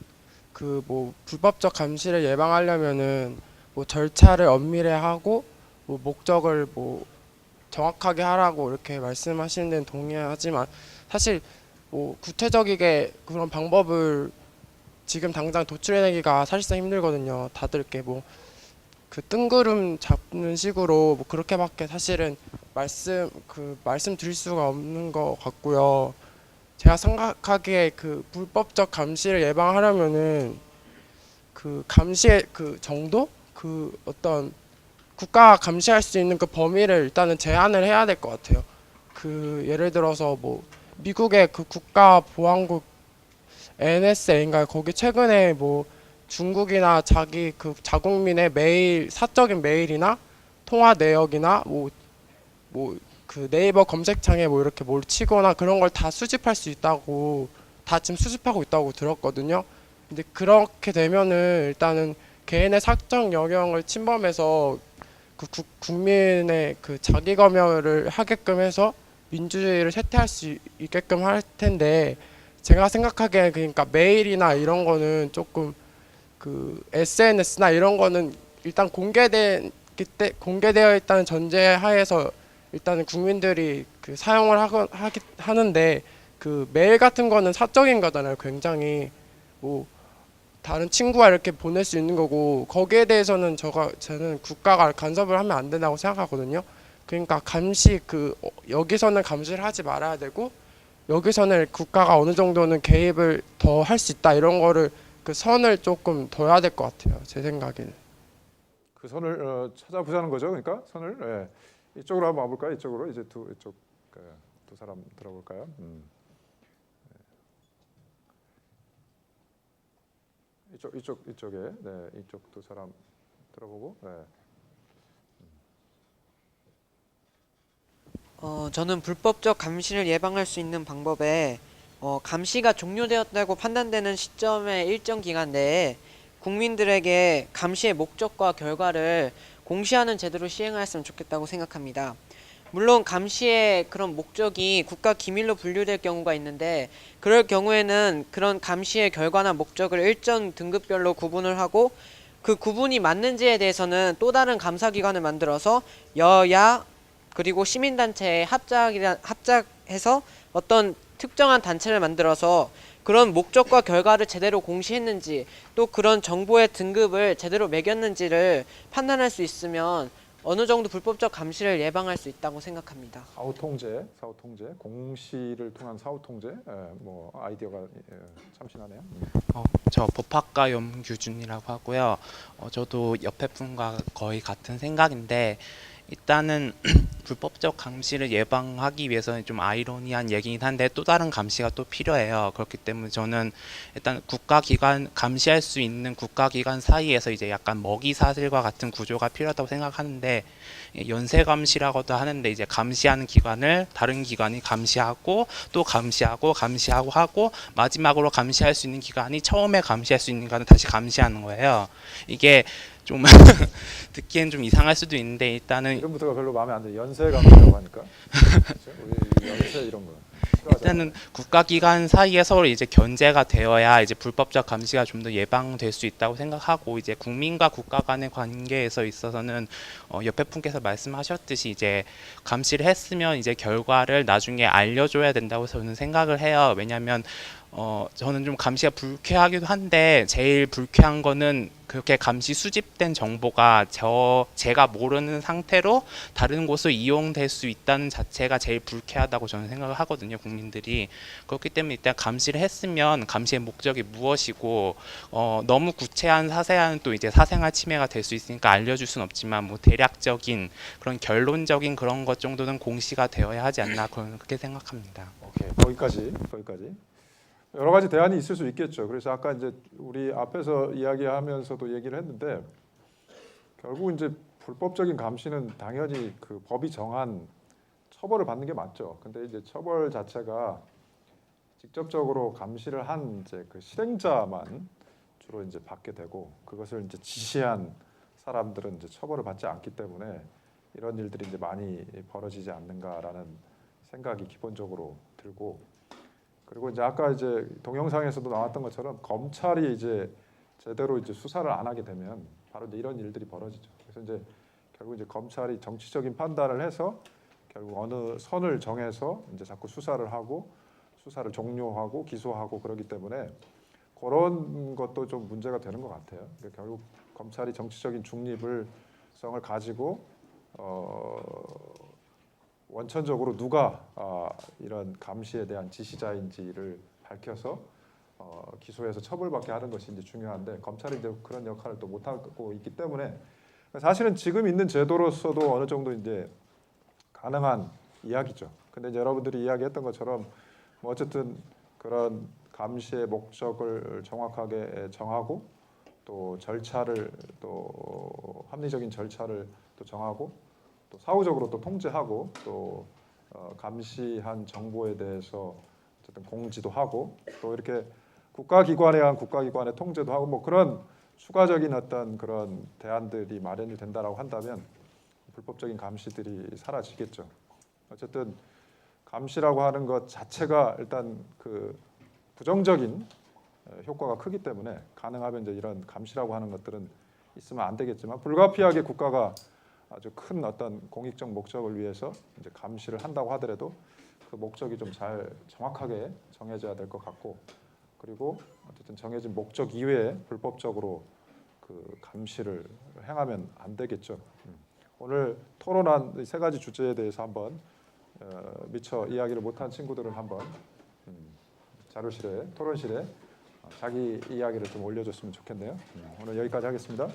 그 뭐 불법적 감시를 예방하려면은 뭐 절차를 엄밀하고 뭐 목적을 뭐 정확하게 하라고 이렇게 말씀하시는 데는 동의하지만, 사실 뭐 구체적이게 그런 방법을 지금 당장 도출해내기가 사실상 힘들거든요. 다들 이렇게 뭐 그 뜬구름 잡는 식으로 뭐 그렇게밖에 사실은 말씀드릴 수가 없는 것 같고요. 제가 생각하기에 그 불법적 감시를 예방하려면은 그 감시의 그 정도, 그 어떤 국가가 감시할 수 있는 그 범위를 일단은 제한을 해야 될 것 같아요. 그 예를 들어서 뭐 미국의 그 국가 보안국 NSA인가 거기 최근에 뭐 중국이나 자기 그 자국민의 메일 사적인 메일이나 통화 내역이나 뭐 그 네이버 검색창에 뭐 이렇게 뭘 치거나 그런 걸 다 수집할 수 있다고 다 지금 수집하고 있다고 들었거든요. 근데 그렇게 되면은 일단은 개인의 사적 영역을 침범해서 그 국민의 그 자기 검열을 하게끔 해서 민주주의를 쇠퇴할 수 있게끔 할 텐데 제가 생각하기에 그러니까 메일이나 이런 거는 조금 그 SNS나 이런 거는 일단 공개되어 있다는 전제하에서 일단은 국민들이 그 사용을 하는데 그 메일 같은 거는 사적인 거잖아요. 굉장히 뭐 다른 친구와 이렇게 보낼 수 있는 거고 거기에 대해서는 저는 국가가 간섭을 하면 안 된다고 생각하거든요. 그러니까 감시 여기서는 감시를 하지 말아야 되고 여기서는 국가가 어느 정도는 개입을 더 할 수 있다 이런 거를 그 선을 조금 둬야 될 것 같아요. 제 생각에는. 그 선을 찾아보자는 거죠. 그러니까 선을 이쪽으로 한번 와볼까요? 이쪽으로 이제 두 사람 들어볼까요? 이쪽에 이쪽 두 사람 들어보고. 저는 불법적 감시를 예방할 수 있는 방법에 감시가 종료되었다고 판단되는 시점의 일정 기간 내에 국민들에게 감시의 목적과 결과를 공시하는 제도를 시행하였으면 좋겠다고 생각합니다. 물론 감시의 그런 목적이 국가 기밀로 분류될 경우가 있는데 그럴 경우에는 그런 감시의 결과나 목적을 일정 등급별로 구분을 하고 그 구분이 맞는지에 대해서는 또 다른 감사기관을 만들어서 여야 그리고 시민단체에 합작해서 어떤 특정한 단체를 만들어서 그런 목적과 결과를 제대로 공시했는지 또 그런 정보의 등급을 제대로 매겼는지를 판단할 수 있으면 어느 정도 불법적 감시를 예방할 수 있다고 생각합니다. 사후 통제, 공시를 통한 사후 통제, 뭐 아이디어가 참신하네요. 저 법학과 염규준이라고 하고요. 저도 옆에 분과 거의 같은 생각인데 일단은 불법적 감시를 예방하기 위해서는 좀 아이러니한 얘기긴 한데 또 다른 감시가 또 필요해요. 그렇기 때문에 저는 일단 국가기관 감시할 수 있는 국가기관 사이에서 이제 약간 먹이 사슬과 같은 구조가 필요하다고 생각하는데 연쇄 감시라고도 하는데 이제 감시하는 기관을 다른 기관이 감시하고 또 감시하고 하고 마지막으로 감시할 수 있는 기관이 처음에 감시할 수 있는 기관을 다시 감시하는 거예요. 이게 좀 듣기엔 좀 이상할 수도 있는데 일단은 이름부터가 별로 마음에 안 들어요. 연쇄 감시라고 하니까 우리 연쇄 이런 거 일단은 국가기관 사이에 서로 이제 견제가 되어야 이제 불법적 감시가 좀 더 예방될 수 있다고 생각하고 이제 국민과 국가 간의 관계에서 있어서는 옆에 분께서 말씀하셨듯이 이제 감시를 했으면 이제 결과를 나중에 알려줘야 된다고 저는 생각을 해요. 왜냐하면 저는 좀 감시가 불쾌하기도 한데 제일 불쾌한 거는 그렇게 감시 수집된 정보가 제가 모르는 상태로 다른 곳을 이용될 수 있다는 자체가 제일 불쾌하다고 저는 생각을 하거든요. 국민들이. 그렇기 때문에 일단 감시를 했으면 감시의 목적이 무엇이고 너무 구체한 사세한 또 이제 사생활 침해가 될 수 있으니까 알려줄 수는 없지만 뭐 대략적인 그런 결론적인 그런 것 정도는 공시가 되어야 하지 않나 그렇게 생각합니다. 오케이, 거기까지. 여러 가지 대안이 있을 수 있겠죠. 그래서 아까 이제 우리 앞에서 이야기하면서도 얘기를 했는데 결국 이제 불법적인 감시는 당연히 그 법이 정한 처벌을 받는 게 맞죠. 근데 이제 처벌 자체가 직접적으로 감시를 한 이제 그 실행자만 주로 이제 받게 되고 그것을 이제 지시한 사람들은 이제 처벌을 받지 않기 때문에 이런 일들이 이제 많이 벌어지지 않는가라는 생각이 기본적으로 들고. 그리고 이제 아까 이제 동영상에서도 나왔던 것처럼 검찰이 이제 제대로 이제 수사를 안 하게 되면 바로 이제 이런 일들이 벌어지죠. 그래서 이제 결국 이제 검찰이 정치적인 판단을 해서 결국 어느 선을 정해서 이제 자꾸 수사를 하고 수사를 종료하고 기소하고 그러기 때문에 그런 것도 좀 문제가 되는 것 같아요. 그러니까 결국 검찰이 정치적인 중립성을 가지고 원천적으로 누가 이런 감시에 대한 지시자인지를 밝혀서 기소해서 처벌받게 하는 것이 이제 중요한데 검찰이 이제 그런 역할을 또 못하고 있기 때문에 사실은 지금 있는 제도로서도 어느 정도 이제 가능한 이야기죠. 근데 이제 여러분들이 이야기했던 것처럼 뭐 어쨌든 그런 감시의 목적을 정확하게 정하고 또 절차를 또 합리적인 절차를 또 정하고 또 사후적으로 또 통제하고 또 감시한 정보에 대해서 어쨌든 공지도 하고 또 이렇게 국가기관에 의한 국가기관의 통제도 하고 뭐 그런 추가적인 어떤 그런 대안들이 마련이 된다라고 한다면 불법적인 감시들이 사라지겠죠. 어쨌든 감시라고 하는 것 자체가 일단 그 부정적인 효과가 크기 때문에 가능하면 이제 이런 감시라고 하는 것들은 있으면 안 되겠지만 불가피하게 국가가 아주 큰 어떤 공익적 목적을 위해서 이제 감시를 한다고 하더라도 그 목적이 좀 잘 정확하게 정해져야 될 것 같고 그리고 어쨌든 정해진 목적 이외에 불법적으로 그 감시를 행하면 안 되겠죠. 오늘 토론한 이 세 가지 주제에 대해서 한번 미처 이야기를 못한 친구들은 한번 자료실에 토론실에 자기 이야기를 좀 올려줬으면 좋겠네요. 오늘 여기까지 하겠습니다.